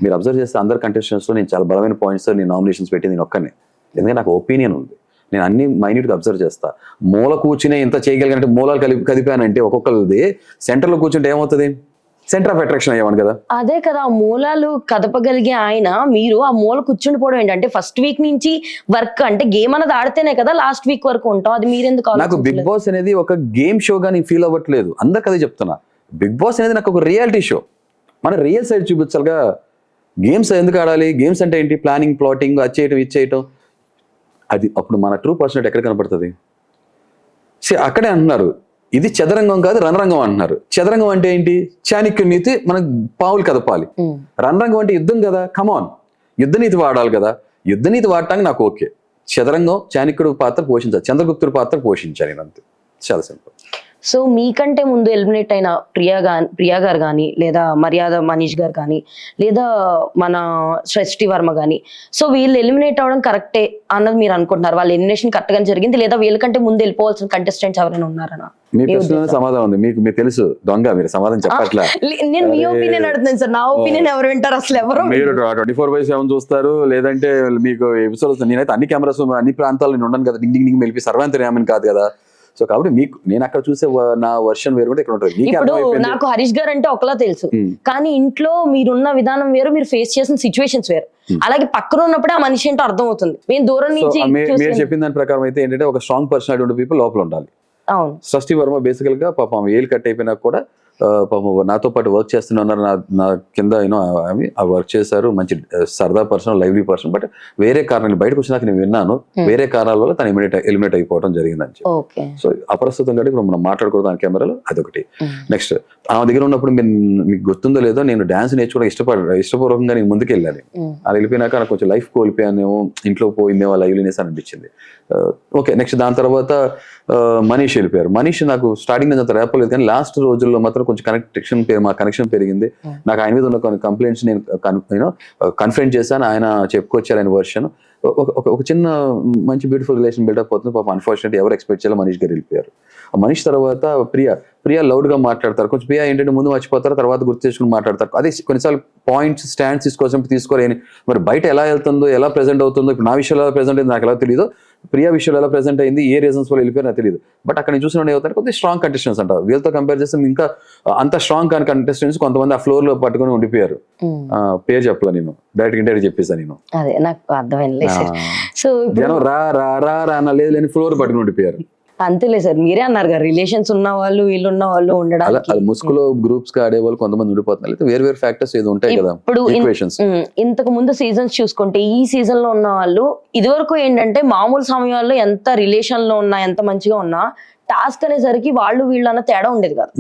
మీరు అబ్జర్వ్ చేస్తే అందరు కంటెస్టెంట్స్ లో నేను చాలా బలమైన పాయింట్స్ నేను నామినేషన్స్ పెట్టి నేను ఒక్కనే, ఎందుకంటే నాకు ఒపీనియన్ ఉంది. నేను అన్ని మైన్యూట్ గా అబ్జర్వ్ చేస్తా. మూల కూర్చునే ఇంత చేయగలిగినట్టు మూలాలు కదిపానంటే ఒక్కొక్కరిది సెంటర్ లో కూర్చుంటే ఏమవుతుంది, సెంటర్ ఆఫ్ అట్రాక్షన్ అయ్యామని కదా. అదే కదా, మూలాలు కదపగలిగే ఆయన మీరు ఆ మూల కూర్చుండిపోవడం ఏంటంటే ఫస్ట్ వీక్ నుంచి వర్క్ అంటే గేమ్ అనేది ఆడితేనే కదా లాస్ట్ వీక్ వరకు ఉంటాం. అది మీరెందుకు? నాకు బిగ్ బాస్ అనేది ఒక గేమ్ షో గా నేను ఫీల్ అవ్వట్లేదు, అందరికి అదే చెప్తున్నా. బిగ్ బాస్ అనేది నాకు ఒక రియాలిటీ షో, మన రియల్ సైడ్ చూపించాలిగా. గేమ్స్ ఎందుకు ఆడాలి? గేమ్స్ అంటే ఏంటి? ప్లానింగ్, ప్లాటింగ్, అది చేయటం, ఇది చేయటం. అది అప్పుడు మన ట్రూ పర్సనాలిటీ ఎక్కడ కనపడుతుంది? అక్కడే అంటున్నారు ఇది చదరంగం కాదు రణరంగం అంటున్నారు. చదరంగం అంటే ఏంటి? చాణక్య నీతి మనకు పావులు కదపాలి. రణరంగం అంటే యుద్ధం కదా, కమాన్ యుద్ధనీతి వాడాలి కదా. యుద్ధనీతి వాడటానికి నాకు ఓకే. చదరంగం చాణక్యుడు పాత్ర పోషించాలి, చంద్రగుప్తుడు పాత్ర పోషించాలి, నేను అంతే. చాలా సింపుల్. సో మీకంటే ముందు ఎలిమినేట్ అయిన ప్రియా గారు కానీ, లేదా మర్యాద మనీష్ గారు కానీ, లేదా మన సృష్టి వర్మ కానీ, సో వీళ్ళు ఎలిమినేట్ అవ్వడం కరెక్టే అన్నది మీరు అనుకుంటున్నారు? వాళ్ళ ఎలిమినేషన్ కరెక్ట్ గా జరిగింది, లేదా వీళ్ళకంటే ముందు వెళ్ళిపోవాల్సిన కంటెస్టెంట్స్ ఎవరైనా ఉన్నారనా? మీ ప్రశ్నలో సమాధానం ఉంది, మీకు తెలుసు దొంగ, మీరు సమాధానం చెప్పట్లా. నేను మీ ఒపీనియన్ అడుగుతున్నాను సార్, నా ఒపీనియన్ ఎవరు వింటారు అసలు? ఎవరు? మీరు 24/7 చూస్తారు, లేదంటే మీకు ఎపిసోడ్స్. నేనైతే అన్ని కెమెరాస్ అన్ని ప్రాంతాల్లో నేను ఉండను కదా, డింగ్ డింగ్ వెళ్ళి సర్వాంతర్యామిని కాదు కదా. సో కాబట్టి మీకు నేను అక్కడ చూసే నా వర్షన్ వేరు కూడా ఇక్కడ ఉంటుంది. ఇప్పుడు నాకు హరీష్ గారు అంటే ఒకలా తెలుసు, కానీ ఇంట్లో మీరున్న విధానం వేరు, మీరు ఫేస్ చేసిన సిచ్యువేషన్స్ వేరు. అలాగే పక్కన ఉన్నప్పుడే ఆ మనిషి ఏంటో అర్థం అవుతుంది. మేము దూరం నుంచి మీరు చెప్పిన దాని ప్రకారం అయితే ఏంటంటే ఒక స్ట్రాంగ్ పర్సనాలిటీ ఉండే పీపుల్ లోపల ఉండాలి. అవును. సృష్టి వర్మ బేసికల్ గా పాపం ఏలు కట్ అయిపోయినా కూడా పాపం నాతో పాటు వర్క్ చేస్తున్నారు, నా కింద యూనో ఆ వర్క్ చేశారు. మంచి సరదా పర్సన్, లైవ్లీ పర్సన్. బట్ వేరే కారణాలు బయటకు వచ్చినాక నేను విన్నాను, వేరే కారణాల వల్ల తను ఎలిమినేట్ అయిపోవడం జరిగిందని చెప్పి. సో అప్రస్తుతం కాబట్టి ఇప్పుడు మనం మాట్లాడకూడదు ఆ కెమెరాలో, అదొకటి. నెక్స్ట్ ఆమె దగ్గర ఉన్నప్పుడు మీకు గుర్తుందో లేదో, నేను డాన్స్ నేర్చుకోవడం ఇష్టపూర్వకంగా నేను ముందుకు వెళ్ళాలి. అది వెళ్ళిపోయినాక నాకు కొంచెం లైఫ్ కోల్పోయానేమో, ఇంట్లో పోయిందేమో లైవ్లీనెస్ అని అనిపించింది. ఓకే, నెక్స్ట్ దాని తర్వాత మనీష్ వెళ్ళిపోయారు. మనీష్ నాకు స్టార్టింగ్ నుంచి అంత రేపలేదు, కానీ లాస్ట్ రోజుల్లో మాత్రం కొంచెం మా కనెక్షన్ పెరిగింది. నాకు ఆయన మీద ఉన్న కొన్ని కంప్లైంట్స్ నేను కన్ఫరెంట్ చేశాను, ఆయన చెప్పుకొచ్చారు ఆయన వర్షన్. ఒక చిన్న మంచి బ్యూటిఫుల్ రిలేషన్ బిల్డప్ అవుతుంది. పాపం అన్ఫార్చునేట్ ఎవరు ఎక్స్పెక్ట్ చేయాలో మనీష్ గారు వెళ్ళిపోయారు. మనీష్ తర్వాత ప్రియా లౌడ్ గా మాట్లాడతారు. కొంచెం ప్రియా ఏంటంటే ముందు మర్చిపోతారు, తర్వాత గుర్తు చేసుకుని మాట్లాడతారు. అదే కొన్నిసార్లు పాయింట్స్ స్టాండ్స్ తీసుకోవాల్సినప్పుడు తీసుకోలేని. మరి బయట ఎలా వెళ్తుందో, ఎలా ప్రెజెంట్ అవుతుందో, ఇప్పుడు నా విషయంలో ఎలా ప్రెజెంట్ అయింది నాకు ఎలా తెలియదు, ప్రియా విషయంలో ఎలా ప్రెజెంట్ అయింది, ఏ రీజన్స్ వల్ల వెళ్ళిపోయారు నాకు తెలియదు. బట్ అక్కడ నేను చూసిన ఏమవుతారు, కొద్దిగా స్ట్రాంగ్ కంటెస్టెంట్స్ అంటారు. వీళ్ళతో కంపేర్ చేస్తే ఇంకా అంత స్ట్రాంగ్ కాని కంటెస్టెంట్స్ కొంతమంది ఆ ఫ్లోర్ లో పట్టుకుని ఉండిపోయారు. పేరు చెప్పలే, నేను డైరెక్ట్ ఇంటర్వ్యూ చెప్పేసాను. నేను అదే నాకు అర్థమైంది. సో జనం రా రా రా రా అన్న లేదు లేని ఫ్లోర్ పట్టుకుని ఉండిపోయారు. అంతేలే సార్, మీరే అన్నారు కదా రిలేషన్స్ ఉన్న వాళ్ళు వీళ్ళు ఉన్న వాళ్ళు ఉండడానికి. ముసుగులో గ్రూప్స్ గా ఆడే వాళ్ళు కొంతమంది ఉండిపోతున్నారు, అయితే వేరు వేరు ఫ్యాక్టర్స్ ఏదో ఉంటాయి కదా. ఇప్పుడు ఇంతకు ముందు సీజన్స్ చూసుకుంటే ఈ సీజన్ లో ఉన్న వాళ్ళు ఇదివరకు ఏంటంటే మామూలు సమయాల్లో ఎంత రిలేషన్ లో ఉన్నా, ఎంత మంచిగా ఉన్నా, టాస్క్ అనేసరికి వాళ్ళు వీళ్ళు అన్న తేడా ఉండేది కాదు.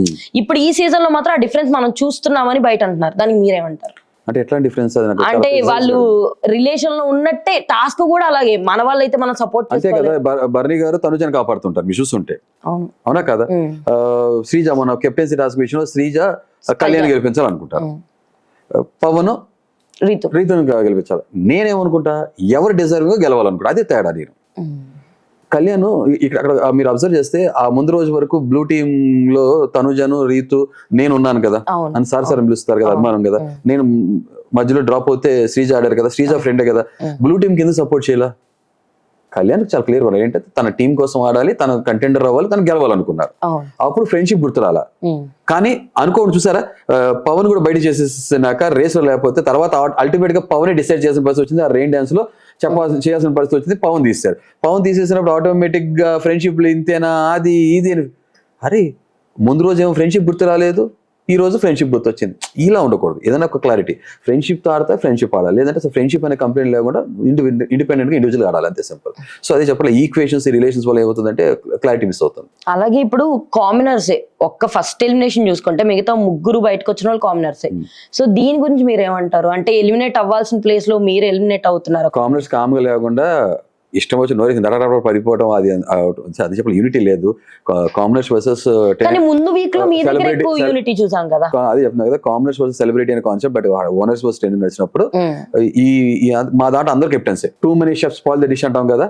ఇప్పుడు ఈ సీజన్ లో మాత్రం ఆ డిఫరెన్స్ మనం చూస్తున్నామని బయట అంటున్నారు, దానికి మీరేమంటారు? అంటే ఎట్లా డిఫరెన్స్ అది నాకు చాలా అంటే precise వాళ్ళు గా- రిలేషన్ లో ఉన్నట్టే టాస్క్ కూడా అలాగే మన వాళ్ళైతే మనం సపోర్ట్ అంతే చేసుకోవాలి. కదా బర్నీ గారు తనుజని కాపాడుతుంటారు మీరు చూస్తుంటే, అవును. అవునా కదా? ఉమ్. శ్రీజ మన కెప్టెన్సీ టాస్క్ విషయంలో శ్రీజ కళ్యాణ్ గెలిపించాలనుకుంటారు, ఉమ్. పవన్ రీతు. రీతుని గెలిపించాలి. నేనేమనుకుంటా ఎవరు డిజర్వ్ గా గెలవాలనుకుంటా, అదే తేడా. నేను ఉమ్. కళ్యాణ్ ఇక్కడ అక్కడ మీరు అబ్జర్వ్ చేస్తే ఆ ముందు రోజు వరకు బ్లూ టీమ్ లో తనుజను రీతు నేను ఉన్నాను కదా అవును. అని సార్ పిలుస్తారు కదా, అభిమానం కదా. నేను మధ్యలో డ్రాప్ అవుతే శ్రీజ ఆడారు కదా, శ్రీజ ఫ్రెండే కదా. బ్లూ టీమ్ కింద సపోర్ట్ చేయాల. కళ్యాణ్ చాలా క్లియర్ గా ఏంటంటే తన టీం కోసం ఆడాలి, తన కంటెండర్ అవ్వాలి, తను గెలవాలనుకున్నారు. అవును. అప్పుడు ఫ్రెండ్షిప్ గుర్తురాలా. ఉమ్. కానీ అనుకోండి చూసారా, పవన్ కూడా బయట చేసేసినాక రేస్ లో లేకపోతే తర్వాత అల్టిమేట్ గా పవన్ డిసైడ్ చేసిన పరిస్థితి వచ్చింది. ఆ రెయిన్ డాన్స్ లో చేయాల్సిన పరిస్థితి వచ్చింది, పవన్ తీశారు. పవన్ తీసేసినప్పుడు ఆటోమేటిక్ గా ఫ్రెండ్షిప్ ఇంతేనా అది ఇది అని. అరే ముందు రోజు ఏమో ఫ్రెండ్షిప్ గుర్తు రాలేదు, ఈ రోజు ఫ్రెండ్షిప్ గుర్తు వచ్చింది. ఇలా ఉండకూడదు. ఏదైనా ఒక క్లారిటీ, ఫ్రెండ్షిప్ తో ఆడితే ఫ్రెండ్షిప్ ఆడాలి, లేదంటే ఫ్రెండ్షిప్ అనే కంప్లైంట్ లేకుండా ఇండిపెండెంట్ గా ఇండివిజువల్ ఆడాలి, అంతే సింపుల్. సో అదే చెప్పాలి, ఈక్వేషన్స్ రిలేషన్స్ వల్ల ఏమవుతుందంటే క్లారిటీ మిస్ అవుతుంది. అలాగే ఇప్పుడు కామనర్సే ఒక్క ఫస్ట్ ఎలిమినేషన్ చూసుకుంటే మిగతా ముగ్గురు బయటకు వచ్చిన వాళ్ళు కామనర్సే. సో దీని గురించి మీరు ఏమంటారు? అంటే ఎలిమినేట్ అవ్వాల్సిన ప్లేస్ లో మీరు ఎలిమినేట్ అవుతున్నారు. కామనర్స్ కామ్గా లేకుండా ఇష్టం వచ్చి నోరేసి దడదడ పడిపోవడం, అది అది చెప్పాలి. యూనిటీ లేదు. కామనర్స్ వర్సెస్ కానీ ముందు వీక్ లో మీ దగ్గర celebrity- ఎక్కువ యూనిటీ చూసాం కదా. అది చెప్తున్నా కదా, కామనర్స్ వర్సెస్ సెలబ్రిటీ అనే concept. But owners versus ten నడిచినప్పుడు ఈ మా దాంట్లో అందరు కెప్టెన్సే. Too many chefs spoil the dish అంటాం కదా,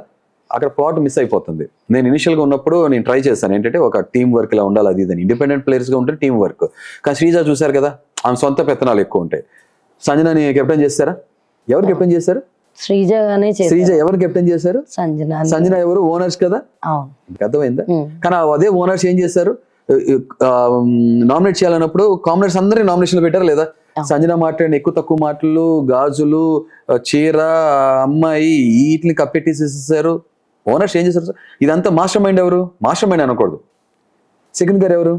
అక్కడ ప్లాట్ మిస్ అయిపోతుంది. నేను ఇనిషియల్ గా ఉన్నప్పుడు నేను ట్రై చేస్తాను ఏంటంటే ఒక టీం వర్క్ ఇలా ఉండాలి, అది ఇది. ఇండిపెండెంట్ ప్లేయర్స్ గా ఉంటే టీం వర్క్. కానీ శ్రీజ చూసారు కదా, ఆమె సొంత పెత్తనాలు ఎక్కువ ఉంటాయి. సంజనాని కెప్టెన్ చేస్తారా? ఎవరు కెప్టెన్ చేశారు? శ్రీజగానే శ్రీజ ఎవరు కెప్టెన్ చేశారు? సంజన. సంజన ఎవరు? ఓనర్స్ కదా. అవును. అర్థమైందా? కానీ అదే ఓనర్స్ ఏం చేశారు, నామినేట్ చేయాలన్నప్పుడు కామనర్స్ అందరినీ నామినేషన్ పెట్టారు లేదా? సంజన మాట్లాడిన ఎక్కువ తక్కువ మాటలు, గాజులు, చీర, అమ్మాయి, వీటిని కప్పెట్టేసేసారు. ఓనర్స్ ఏం చేశారు? ఇదంతా మాస్టర్ మైండ్ ఎవరు? మాస్టర్ మైండ్ అనకూడదు. సెకండ్ గారు ఎవరు?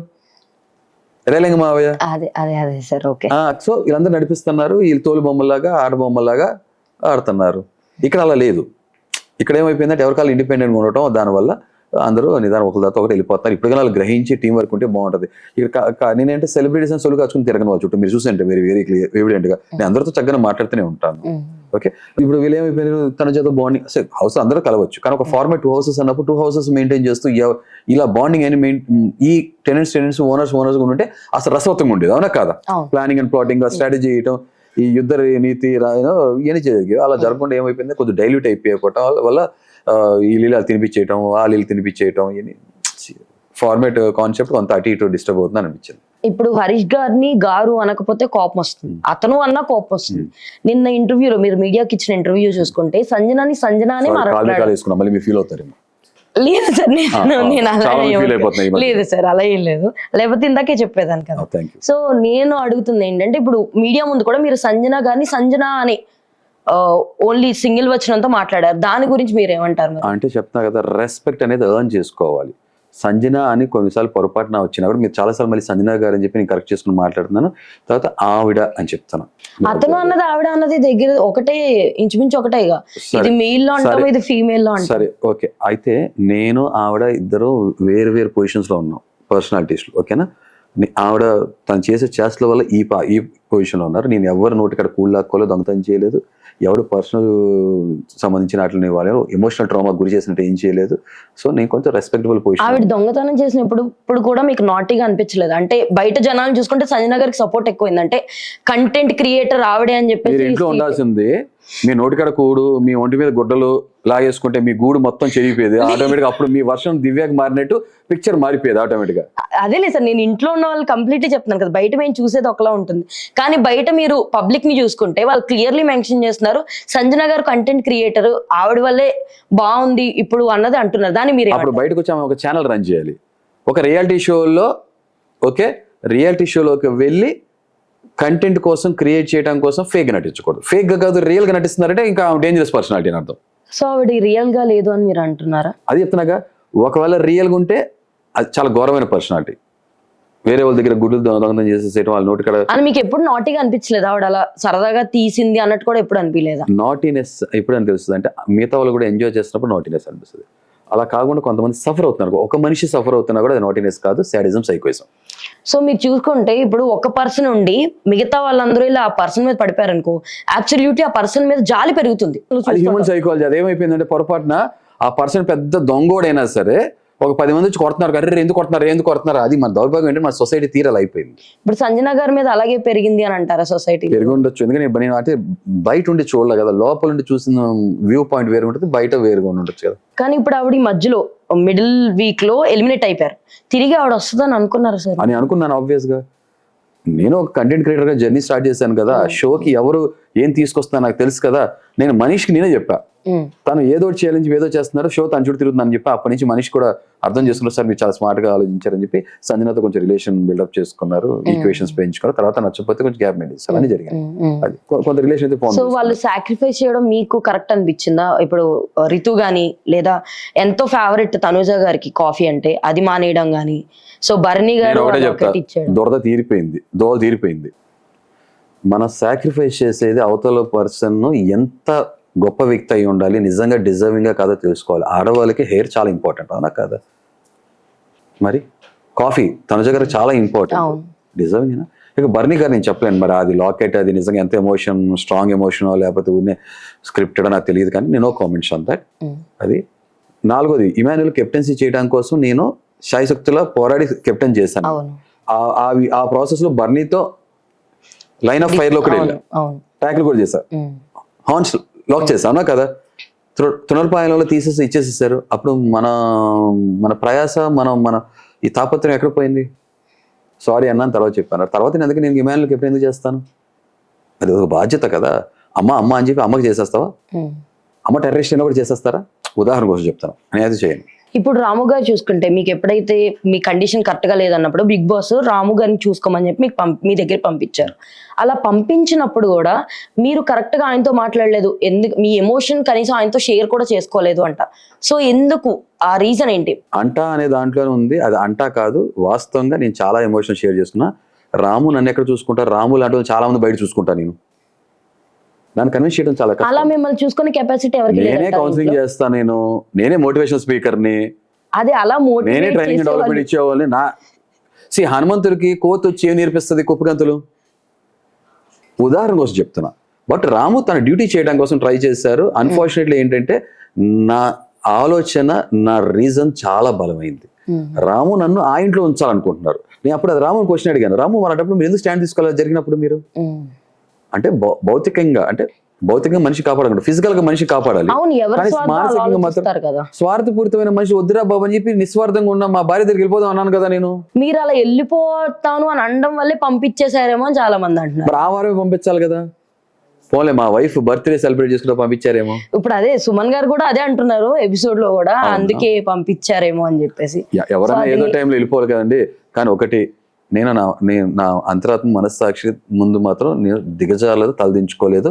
రేలంగ మావయ్య. అదే అదే అదే సార్. ఓకే. సో వీళ్ళందరూ నడిపిస్తున్నారు, వీళ్ళు తోలు బొమ్మలాగా ఆడ బొమ్మలాగా ఆడుతున్నారు. ఇక్కడ అలా లేదు. ఇక్కడ ఏమైపోయిందంటే ఎవరికాలు ఇండిపెండెంట్ గా ఉండటం, దానివల్ల అందరూ నిదానం ఒకరి తర్వాత ఒకటి వెళ్ళిపోతారు. ఇప్పుడు వాళ్ళు గ్రహించి టీం వర్క్ ఉంటే బాగుంటది. ఇక్కడ నేనంటే సెలబ్రిటీస్ అని సొలుగు కాచుకుని తిరగను వాళ్ళ చుట్టూ. మీరు చూసంటే వెరీ క్లియర్ ఎవిడెంట్ గా నేను అందరితో చక్కగా మాట్లాడుతూనే ఉంటాను. ఓకే, ఇప్పుడు వీళ్ళు ఏమైపోయినారు, తన చేత బాండింగ్ హౌస్ అందరూ కలవచ్చు, కానీ ఒక ఫార్మేట్ 2 houses అన్నప్పుడు 2 houses మెయింటైన్ చేస్తూ ఇలా బాండింగ్ అని ఈ టెనెంట్స్ ఓనర్స్ ఉంటే అసలు రసవత్తంగా ఉండేది, అవునా కాదా? ప్లానింగ్ అండ్ ప్లాటింగ్, స్ట్రాటజీ చేయటం, ఈ యుద్ధ నీతి ఇవన్నీ జరిగాయి. అలా జరగకుండా ఏమైపోయింది, కొద్దిగా డైల్యూట్ అయిపోవటం వల్ల ఈ లీలాలు తినిపించేయటం, ఆ లీలు తినిపించేయటం, ఇవన్నీ ఫార్మేట్ కాన్సెప్ట్ కొంత అటు ఇటు డిస్టర్బ్ అవుతుంది అనిపించింది. ఇప్పుడు హరీష్ గారిని గారు అనకపోతే కోపం వస్తుంది, అతను అన్నా కోపం వస్తుంది. నిన్న ఇంటర్వ్యూలో మీరు మీడియాకి ఇచ్చిన ఇంటర్వ్యూ చూసుకుంటే సంజనాని అనే వేసుకున్నాం, మళ్ళీ మీరు ఫీల్ అవుతారు. లేదు సార్, నేను అలా చాలా feel అయిపోతున్నాయి ఈ మధ్య. లేదు సార్, అలా ఏం లేదు. లేకపోతే ఇందాకే చెప్పేదాన్ని కదా. Thank you. సో నేను అడుగుతుంది ఏంటంటే, ఇప్పుడు మీడియా ముందు కూడా మీరు సంజన అని ఓన్లీ సింగిల్ వచ్చినంత మాట్లాడారు. దాని గురించి మీరు ఏమంటారు మరి? అంటే చెప్తున్నా కదా, రెస్పెక్ట్ అనేది ఎర్న్ చేసుకోవాలి. సంజన అని కొన్నిసార్లు పొరపాటున వచ్చినా కూడా మీరు చాలాసార్లు మళ్ళీ సంజన గారు అని చెప్పి నేను కరెక్ట్ చేసుకుని మాట్లాడుతున్నాను. తర్వాత ఆవిడ అని చెప్తాను. అతను అన్నది ఆవిడ అన్నది దగ్గర ఒకటే, ఇంచుమించు ఒకటే. ఇది మెయిల్ లో అంటాం, ఇది ఫీమేల్ లో అంటాం. సరే ఓకే, అయితే నేను ఆవిడ ఇద్దరు వేరు పొజిషన్స్ లో ఉన్నాం, పర్సనాలిటీస్ లో. ఓకేనా? ఆవిడ తను చేసే చేష్టల వల్ల ఈ పొజిషన్ లో ఉన్నారు. నేను ఎవరు నోటికాడ కూల్ లాక్కోలేదు, దొంగతనం చేయలేదు, ఎవడు పర్సనల్ సంబంధించిన వాటిని వాళ్ళు ఎమోషనల్ ట్రామా గురి చేసినట్టు ఏం చేయలేదు. సో నేను కొంచెం రెస్పెక్టబుల్ పొజిషన్. ఆవిడ దొంగతనం చేసినప్పుడు ఇప్పుడు కూడా మీకు నాటీగా అనిపించలేదు? అంటే బయట జనాలు చూసుకుంటే సంజన గారికి సపోర్ట్ ఎక్కువైంది, అంటే కంటెంట్ క్రియేటర్ ఆవిడే అని చెప్పేసి. మీరు ఇంట్లో ఉండాల్సింది, మీ నోటికాడ కూడు, మీ ఒంటి మీద గుడ్డలు లాగేసుకుంటే మీ గూడు మొత్తం చెరిగిపోయేది ఆటోమేటిక్. అప్పుడు మీ వర్షం దివ్యాకి మారినట్టు పిక్చర్ మారిపోయేది ఆటోమేటిక్ గా. అదేలే సార్, నేను ఇంట్లో ఉన్న వాళ్ళు కంప్లీట్లీ చెప్తున్నాను కదా, బయట మేము చూసేది ఒకలా ఉంటుంది. కానీ బయట మీరు పబ్లిక్ ని చూసుకుంటే వాళ్ళు క్లియర్లీ మెన్షన్ చేస్తున్నారు, సంజన గారు కంటెంట్ క్రియేటర్, ఆవిడ వల్లే బాగుంది ఇప్పుడు అన్నది అంటున్నారు. దాన్ని మీరు అప్పుడు బయటకు వచ్చి ఆమె ఒక ఛానల్ రన్ చేయాలి, ఒక రియాలిటీ షోలో. ఓకే, రియాలిటీ షోలోకి వెళ్ళి కంటెంట్ కోసం క్రియేట్ చేయడం కోసం ఫేక్ నటించకూడదు. ఫేక్ గా కాదు, రియల్ గా నటిస్తున్నారంటే ఇంకా డేంజరస్ పర్సనాలిటీ అని అర్థం. సో ఆవిడ రియల్ గా లేదు అని మీరు అంటున్నారా? అది చెప్తున్నాగా, ఒకవేళ రియల్ గా ఉంటే అది చాలా ఘోరమైన పర్సనాలిటీ. వేరే వాళ్ళ దగ్గర గుడ్లు దొంగతనం చేసేసేయడం, వాళ్ళ నోటి కాడ. అని మీకు ఎప్పుడు నాటీగా అనిపించలేదు ఆవిడ అలా సరదాగా తీసింది అన్నట్టు కూడా ఎప్పుడు అనిపించలేదా? నాటీనెస్ ఎప్పుడు అని తెలుస్తుంది అంటే, మిగతా వాళ్ళు కూడా ఎంజాయ్ చేస్తున్నప్పుడు నాటీనెస్ అనిపిస్తుంది. అలా కాకుండా కొంతమంది సఫర్ అవుతున్నారు. ఒక మనిషి సఫర్ అవుతున్నా కూడా అది నాటినెస్ కాదు, సాడిజం, సైకోయిజం. సో మీరు చూసుకుంటే ఇప్పుడు ఒక పర్సన్ ఉండి మిగతా వాళ్ళందరూ ఇలా ఆ పర్సన్ మీద పడిపోయారు అనుకో, అబ్సల్యూట్లీ ఆ పర్సన్ మీద జాలి పెరుగుతుంది. అది హ్యూమన్ సైకాలజీ. అదేమైపోయిందంటే పొరపాటున ఆ పర్సన్ పెద్ద దొంగోడైనా సరే ఒక 10 మంది వచ్చి కొడుతున్నారు, అరే ఎందుకు కొడుతున్నారు. అది మన దౌర్భాగ్యం ఏంటంటే మన సొసైటీ తీరాలు అయిపోయింది. ఇప్పుడు సంజన గారి మీద అలాగే పెరిగింది అని అంటారా సొసైటీ? పెరిగి ఉండొచ్చు, ఎందుకంటే నేను అంటే బయట ఉండి చూడలే కదా, లోపల ఉండి చూసిన వ్యూ పాయింట్ వేరు ఉంటుంది, బయట వేరుగా ఉండొచ్చు కదా. కానీ ఇప్పుడు ఆవిడ ఈ మధ్యలో మిడిల్ వీక్ లో ఎలిమినేట్ అయిపోయారు, తిరిగి ఆవిడ వస్తుందని అనుకున్నారు సార్? అని అనుకున్నాను ఆబ్వియస్ గా. నేను ఒక కంటెంట్ క్రియేటర్ గా జర్నీ స్టార్ట్ చేశాను కదా, షోకి ఎవరు ఏం తీసుకొస్తున్నా నాకు తెలుసు కదా. నేను మనీష్కి నేనే చెప్పా, తను ఏదో ఛాలెంజ్ ఏదో చేస్తున్నారు, షో తను చుట్టూ తిరుగుతుందని చెప్పి అప్పటి నుంచి మనిషి కూడా అర్థం చేసుకున్నారు. సార్ మీరు చాలా స్మార్ట్ గా ఆలోచించారని చెప్పి సంజనతో కొంచెం రిలేషన్ బిల్డప్ చేసుకున్నారు, ఈక్వేషన్స్ పెంచుకున్నారు. తర్వాత నచ్చకపోతే కొంచెం గ్యాప్ మెయింటైన్ చేస్తారు, అన్ని జరిగింది. అది కొంత రిలేషన్ అయితే సో వాళ్ళు సాక్రిఫైస్ చేయడం మీకు కరెక్ట్ అనిపించిందా? ఇప్పుడు రితు గాని లేదా ఎంతో ఫేవరెట్ తనుజ గారికి కాఫీ అంటే అది మానేయడం గాని, సో భరణి గారు దొరద తీరిపోయింది, దోల తీరిపోయింది. మనం సాక్రిఫైస్ చేసేది అవతల పర్సన్ ఎంత గొప్ప వ్యక్తి అయి ఉండాలి, నిజంగా డిజర్వింగ్ గా కాదో తెలుసుకోవాలి. ఆడవాళ్ళకి హెయిర్ చాలా ఇంపార్టెంట్, అవునా కాదా? మరి కాఫీ తనుజ గారికి చాలా ఇంపార్టెంట్, డిజర్వింగ్. ఇక బర్నీ గారు నేను చెప్పలేను, మరి అది లాకెట్ అది నిజంగా ఎంత ఎమోషన్, స్ట్రాంగ్ ఎమోషన్ లేకపోతే ఊరినే స్క్రిప్టెడ్ నాకు తెలియదు, కానీ నేను కామెంట్స్ ఆన్ దట్. అది 4వది, ఇమాన్యుల్ కెప్టెన్సీ చేయడం కోసం నేను శాయశక్తిలో పోరాడి కెప్టెన్ చేశాను. ఆ ప్రాసెస్ లో బర్నీతో లైన్ ఆఫ్ ఫైర్ లో కూడా వెళ్ళా, ట్యాకిల్ కూడా చేశారు, హార్న్స్ లాక్ చేశాను కదా. తునర్పాయంలో తీసేసి ఇచ్చేసేసారు. అప్పుడు మన ప్రయాస, మన ఈ తాపత్రయం ఎక్కడ పోయింది? సారీ అన్నాను, తర్వాత చెప్పాను. తర్వాత నేను అందుకే నేను ఇమాన్యుల్కి ఎప్పుడు ఎందుకు చేస్తాను? అది ఒక బాధ్యత కదా. అమ్మ అని చెప్పి అమ్మకి చేసేస్తావా? అమ్మ టెర్రరిస్ట్ అయినా కూడా చేసేస్తారా? ఉదాహరణ కోసం చెప్తాను, నేను అది చేయను. ఇప్పుడు రాము గారు చూసుకుంటే మీకు ఎప్పుడైతే మీ కండిషన్ కరెక్ట్ గా లేదన్నప్పుడు బిగ్ బాస్ రాము గారిని చూసుకోమని చెప్పి మీకు మీ దగ్గర పంపించారు. అలా పంపించినప్పుడు కూడా మీరు కరెక్ట్ గా ఆయనతో మాట్లాడలేదు, ఎందుకు మీ ఎమోషన్ కనీసం ఆయనతో షేర్ కూడా చేసుకోలేదు అంట. సో ఎందుకు, ఆ రీజన్ ఏంటి? అంటా అనే దాంట్లోనే ఉంది, అది అంటా కాదు. వాస్తవంగా నేను చాలా ఎమోషన్ షేర్ చేసుకున్నా. రాము నన్ను ఎక్కడ చూసుకుంటారు, రాము లాంటి చాలా మంది బయట చూసుకుంటా, నేను దాన్ని కన్విన్స్ చేయడం చాలా కష్టం. అలా మిమ్మల్ని చూసుకునే కెపాసిటీ ఎవరికి? నేనే కౌన్సిలింగ్ చేస్తాను, నేనే మోటివేషన్ స్పీకర్ ని, అదే అలా నేనే ట్రైనింగ్ డెవలప్మెంట్ ఇచ్చేవాళ్ళని. హనుమంతుడికి కోతి వచ్చి ఏం నేర్పిస్తుంది? కుప్పగంతులు. ఉదాహరణ కోసం చెప్తున్నా. బట్ రాము తన డ్యూటీ చేయడం కోసం ట్రై చేశారు. అన్ఫార్చునేట్లీ ఏంటంటే నా ఆలోచన, నా రీజన్ చాలా బలమైంది. రాము నన్ను ఆ ఇంట్లో ఉంచాలనుకుంటున్నారు. నేను అప్పుడు అది రాముని క్వశ్చన్ అడిగాను, రాము అలాంటప్పుడు మీరు ఎందుకు స్టాండ్ తీసుకోవాలి జరిగినప్పుడు? మీరు అంటే భౌతికంగా మనిషి కాపాడకుండా ఫిజికల్ గా మనిషి కాపాడాలి, కానీ మానసికంగా మాత్రం స్వార్థపూరితమైన మనిషి వద్దురా బాబు అని చెప్పి నిస్వార్థంగా ఉన్న మా భార్య దగ్గరికి వెళ్ళిపోదాం అన్నాను కదా నేను. మీరు అలా వెళ్ళిపోతాను అని అనడం వల్లే పంపించేశారేమో అని చాలా మంది అంటున్నారు. ఆ వారమే పంపించాలి కదా. పోలే మా వైఫ్ బర్త్డే సెలబ్రేట్ చేసుకుంటూ పంపించారేమో. ఇప్పుడు అదే సుమన్ గారు కూడా అదే అంటున్నారు ఎపిసోడ్ లో కూడా, అందుకే పంపించారేమో అని చెప్పేసి. ఎవరైనా ఏదో టైంలో వెళ్ళిపోవాలి కదండి. కానీ ఒకటి, నేను నా అంతరాత్మ మనస్సాక్షి ముందు మాత్రం నేను దిగజాలేదు, తలదించుకోలేదు.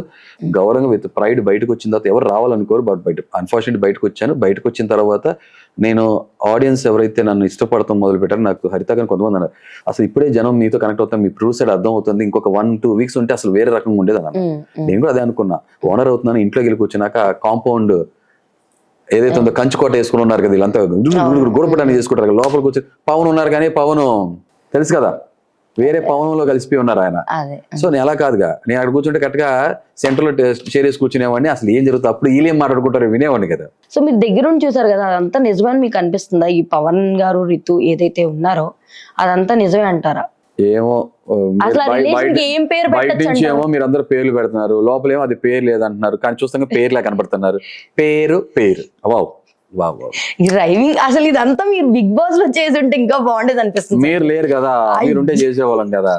గౌరవంగా విత్ ప్రైడ్ బయటకు వచ్చిన తర్వాత ఎవరు రావాలనుకోరు, బట్ అన్ఫార్చునేట్ బయటకు వచ్చాను. బయటకు వచ్చిన తర్వాత నేను ఆడియన్స్ ఎవరైతే నన్ను ఇష్టపడతాం మొదలు పెట్టారు, నాకు హరిత గారు కొంతమంది అన్నారు, అసలు ఇప్పుడే జనం మీతో కనెక్ట్ అవుతాం, మీ ప్రూవ్ సైడ్ అర్థం అవుతుంది, ఇంకొక 1-2 వీక్స్ ఉంటే అసలు వేరే రకంగా ఉండేది అన్నాను. నేను కూడా అదే అనుకున్నా. ఓనర్ అవుతున్నాను, ఇంట్లోకి వెళ్ళి కూర్చున్నాక కాంపౌండ్ ఏదైతే ఉందో కంచుకోట వేసుకుని ఉన్నారు కదా, వీళ్ళంతా గొడపటాన్ని చేసుకుంటారు. లోపలికి వచ్చి పవన్ ఉన్నారు, కానీ పవన్ తెలుసు కదా వేరే పవనంలో కలిసిపోయి ఉన్నారు ఆయన. సో నేను అలా కాదుగా, నేను అక్కడ కూర్చుంటే కరెక్ట్ గా సెంటర్ లో చేరేసి కూర్చునేవాడిని. అసలు ఏం జరుగుతుంది అప్పుడు వీళ్ళు ఏం మాట్లాడుకుంటారు వినేవాడిని కదా. సో మీరు దగ్గరుండి చూసారు కదా, అదంతా నిజమని మీకు అనిపిస్తుందా? ఈ పవన్ గారు రితు ఏదైతే ఉన్నారో అదంతా నిజమే అంటారా? ఏమో, బయట నుంచి ఏమో మీరు అందరూ పేర్లు పెడుతున్నారు, లోపలేమో అది పేరు లేదంటున్నారు, కానీ చూస్తాగా పేర్లా కనబడుతున్నారు. పేరు వావ్ డ్రైవింగ్ అసలు ఇదంతా మీరు బిగ్ బాస్ లో చేసి ఉంటే ఇంకా బాగుండేది అనిపిస్తుంది. మీరు లేరు కదా, మీరుంటే చేసేవాళ్ళం కదా.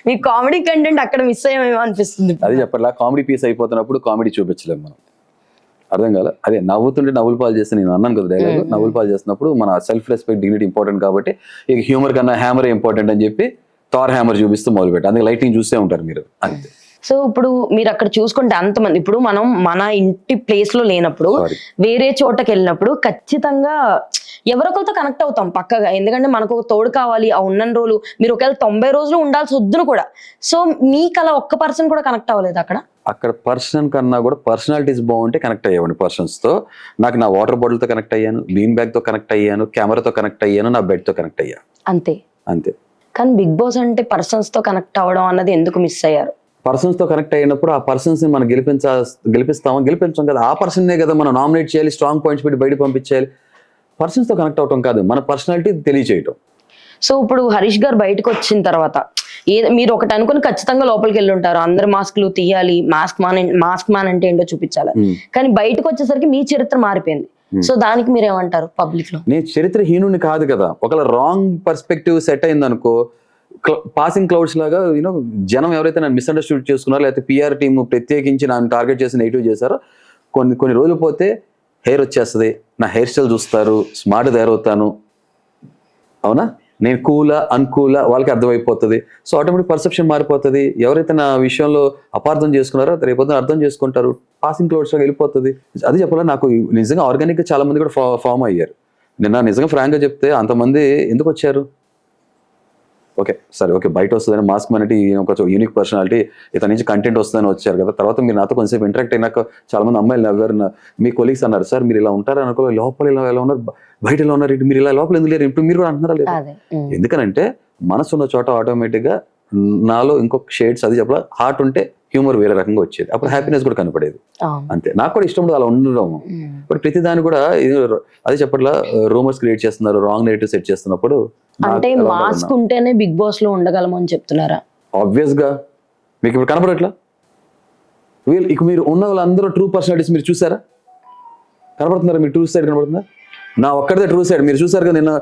మీ కామెడీ కంటెంట్ అక్కడ మిస్ అయ్యేమో అనిపిస్తుంది. అది చెప్పట్లా, కామెడీ పీస్ అయిపోతున్నప్పుడు కామెడీ చూపించలేము మనం. అర్థం కాదు. అదే నవ్వుతుంటే నవ్వులు పాలు చేస్తే, నేను అన్నాను కదా డైలాగ్, నవ్వులు పాలు చేస్తున్నప్పుడు మన సెల్ఫ్ రెస్పెక్ట్, డిగ్నిటీ ఇంపార్టెంట్ కాబట్టి ఇక హ్యూమర్ కన్నా హ్యామర్ ఇంపార్టెంట్ అని చెప్పి థార్ హ్యామర్ చూపిస్తూ మొదలు పెట్టి, అందుకే లైటింగ్ చూస్తూ ఉంటారు మీరు అంతే. సో ఇప్పుడు మీరు అక్కడ చూసుకుంటే అంతమంది, ఇప్పుడు మనం మన ఇంటి ప్లేస్ లో లేనప్పుడు వేరే చోటకి వెళ్ళినప్పుడు ఖచ్చితంగా ఎవరొకరితో కనెక్ట్ అవుతాం పక్కగా, ఎందుకంటే మనకు ఒక తోడు కావాలి. ఆ ఉన్న రోజులు మీరు ఒకవేళ 90 రోజులు ఉండాల్సి వద్దును కూడా. సో మీకు అలా ఒక్క పర్సన్ కూడా కనెక్ట్ అవ్వలేదు అక్కడ? అక్కడ పర్సన్ కన్నా కూడా పర్సనాలిటీస్ బాగుంటే కనెక్ట్ అయ్యేవాడిని పర్సన్స్తో. నాకు నా వాటర్ బాటిల్తో కనెక్ట్ అయ్యాను, బీన్ బ్యాగ్తో కనెక్ట్ అయ్యాను, కెమెరాతో కనెక్ట్ అయ్యాను, నా బెడ్తో కనెక్ట్ అయ్యాను, అంతే. అంతే. కానీ బిగ్ బాస్ అంటే పర్సన్స్ తో కనెక్ట్ అవ్వడం అన్నది ఎందుకు మిస్ అయ్యారు? పర్సన్స్తో కనెక్ట్ అయినప్పుడు ఆ పర్సన్స్ని మనం గెలిపించాం కదా, ఆ పర్సన్నే కదా మనం నామినేట్ చేయాలి, స్ట్రాంగ్ పాయింట్స్ పెట్టి బయట పంపించాలి. పర్సన్స్తో కనెక్ట్ అవటం కాదు, మన పర్సనాలిటీ తెలియచేయటం. సో ఇప్పుడు హరీష్ గారు బయటకు వచ్చిన తర్వాత మీరు ఒకటి అనుకుని ఖచ్చితంగా లోపలికి వెళ్ళి ఉంటారు, అందరు మాస్క్లు తీయాలి, మాస్క్ మ్యాన్ అంటే ఏంటో చూపించాలి. కానీ బయటకు వచ్చేసరికి మీ చరిత్ర మారిపోయింది. సో దానికి మీరు ఏమంటారు పబ్లిక్ లో? నేను చరిత్రహీనుని కాదు కదా. ఒకవేళ రాంగ్ పర్స్పెక్టివ్ సెట్ అయింది అనుకో, పాసింగ్ క్లౌడ్స్ లాగా జనం ఎవరైతే నన్ను మిస్అండర్స్టూడ్ చేసుకున్నారో, లేకపోతే పిఆర్ టీమ్ ప్రత్యేకించి నన్ను టార్గెట్ చేసి నెగిటివ్ చేశారో, కొన్ని రోజులు పోతే హెయిర్ వచ్చేస్తుంది, నా హెయిర్ స్టైల్ చూస్తారు, స్మార్ట్ తయారవుతాను, అవునా, నేను కూలా అన్కూలా వాళ్ళకి అర్థమైపోతుంది. సో ఆటోమేటిక్ పర్సెప్షన్ మారిపోతుంది. ఎవరైతే నా విషయంలో అపార్థం చేసుకున్నారో రేపొద్దున అర్థం చేసుకుంటారు, పాసింగ్ క్లౌడ్స్ లాగా వెళ్ళిపోతుంది. అది చెప్పాలా, నాకు నిజంగా ఆర్గానిక్గా చాలా మంది కూడా ఫామ్ అయ్యారు. నిన్న నిజంగా ఫ్రాంక్గా చెప్తే అంతమంది ఎందుకు వచ్చారు, ఓకే సరే ఓకే బయట వస్తుందని, మాస్క్ మ్యాన్ అంటే కొంచెం యూనిక్ పర్సనాలిటీ, ఇతని నుంచి కంటెంట్ వస్తుందని వచ్చారు కదా. తర్వాత మీరు నాతో కొంచెం ఇంటరాక్ట్ అయినాక చాలా మంది అమ్మాయిలు నవ్వారు, మీ కొలీగ్స్ అన్నారు, సార్ మీరు ఇలా ఉంటారు అనుకో, లోపల ఎలా ఉన్నారు, బయట ఎలా ఉన్నారు, మీరు ఇలా లోపల ఎందుకు లేరు, ఇప్పుడు మీరు కూడా అంటున్నారా లేదు? ఎందుకనంటే మనసు ఉన్న చోట ఆటోమేటిక్గా నాలో ఇంకొక షేడ్స్, అది చెప్పాల, హార్ట్ ఉంటే హ్యూమర్ వేరే రకంగా వచ్చేది, అప్పుడు హ్యాపీనెస్ కూడా కనపడేది. అంతే, నాకు కూడా ఇష్టం అలా ఉండడం. బట్ ప్రతి దాన్ని కూడా అదే చెప్పట్లా రూమర్స్ క్రియేట్ చేస్తున్నారు, రాంగ్ నెరేటివ్ సెట్ చేస్తున్నప్పుడు. అంటే మాస్క్ ఉంటేనే బిగ్ బాస్ లో ఉండగలము అని చెప్తున్నారా? ఆబ్వియస్ గా మీకు ఇప్పుడు కనపడట్లా, ఇక మీరు ఉన్న వాళ్ళందరూ ట్రూ పర్సనాలిటీస్ మీరు చూసారా, కనపడుతున్నారా? మీరు ట్రూ సైడ్ కనపడుతుందా? నా ఒక్కడిదే ట్రూ సైడ్ మీరు చూసారు కదా. నిన్న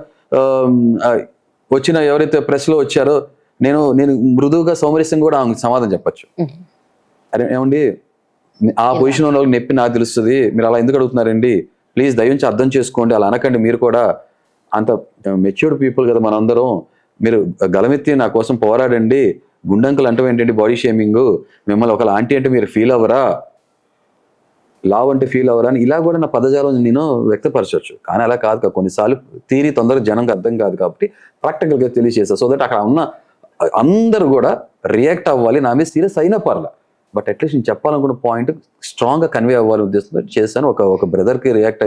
వచ్చిన ఎవరైతే ప్రెస్ లో వచ్చారో, నేను మృదువుగా సౌమరస్యం కూడా ఆమెకు సమాధానం చెప్పచ్చు. అరే ఏమండి, ఆ పొజిషన్ ఉన్న నొప్పి నాకు తెలుస్తుంది, మీరు అలా ఎందుకు అడుగుతున్నారండి, ప్లీజ్ దయించి అర్థం చేసుకోండి, అలా అనకండి. మీరు కూడా అంత మెచ్యూర్డ్ పీపుల్ కదా మనందరం, మీరు గలమెత్తి నా కోసం పోరాడండి, గుండంకులు అంటే ఏంటండి బాడీ షేమింగ్, మిమ్మల్ని ఒక ఆంటీ అంటే మీరు ఫీల్ అవ్వరా, లావ్ అంటే ఫీల్ అవ్వరా అని ఇలా కూడా నా పదజాలం నేను వ్యక్తపరచవచ్చు. కానీ అలా కాదు కదా, కొన్నిసార్లు థియరీ తొందరగా జనంకి అర్థం కాదు కాబట్టి ప్రాక్టికల్గా తెలియజేస్తా, సో దట్ అక్కడ ఉన్న అందరూ కూడా రియాక్ట్ అవ్వాలి, నా మీద సీరియస్ అయినా పర్లా, బట్ అట్లీస్ట్ నేను చెప్పాలనుకున్న పాయింట్ స్ట్రాంగ్గా కన్వే అవ్వాలి ఉద్దేశంతో చేశాను. ఒక బ్రదర్కి రియాక్ట్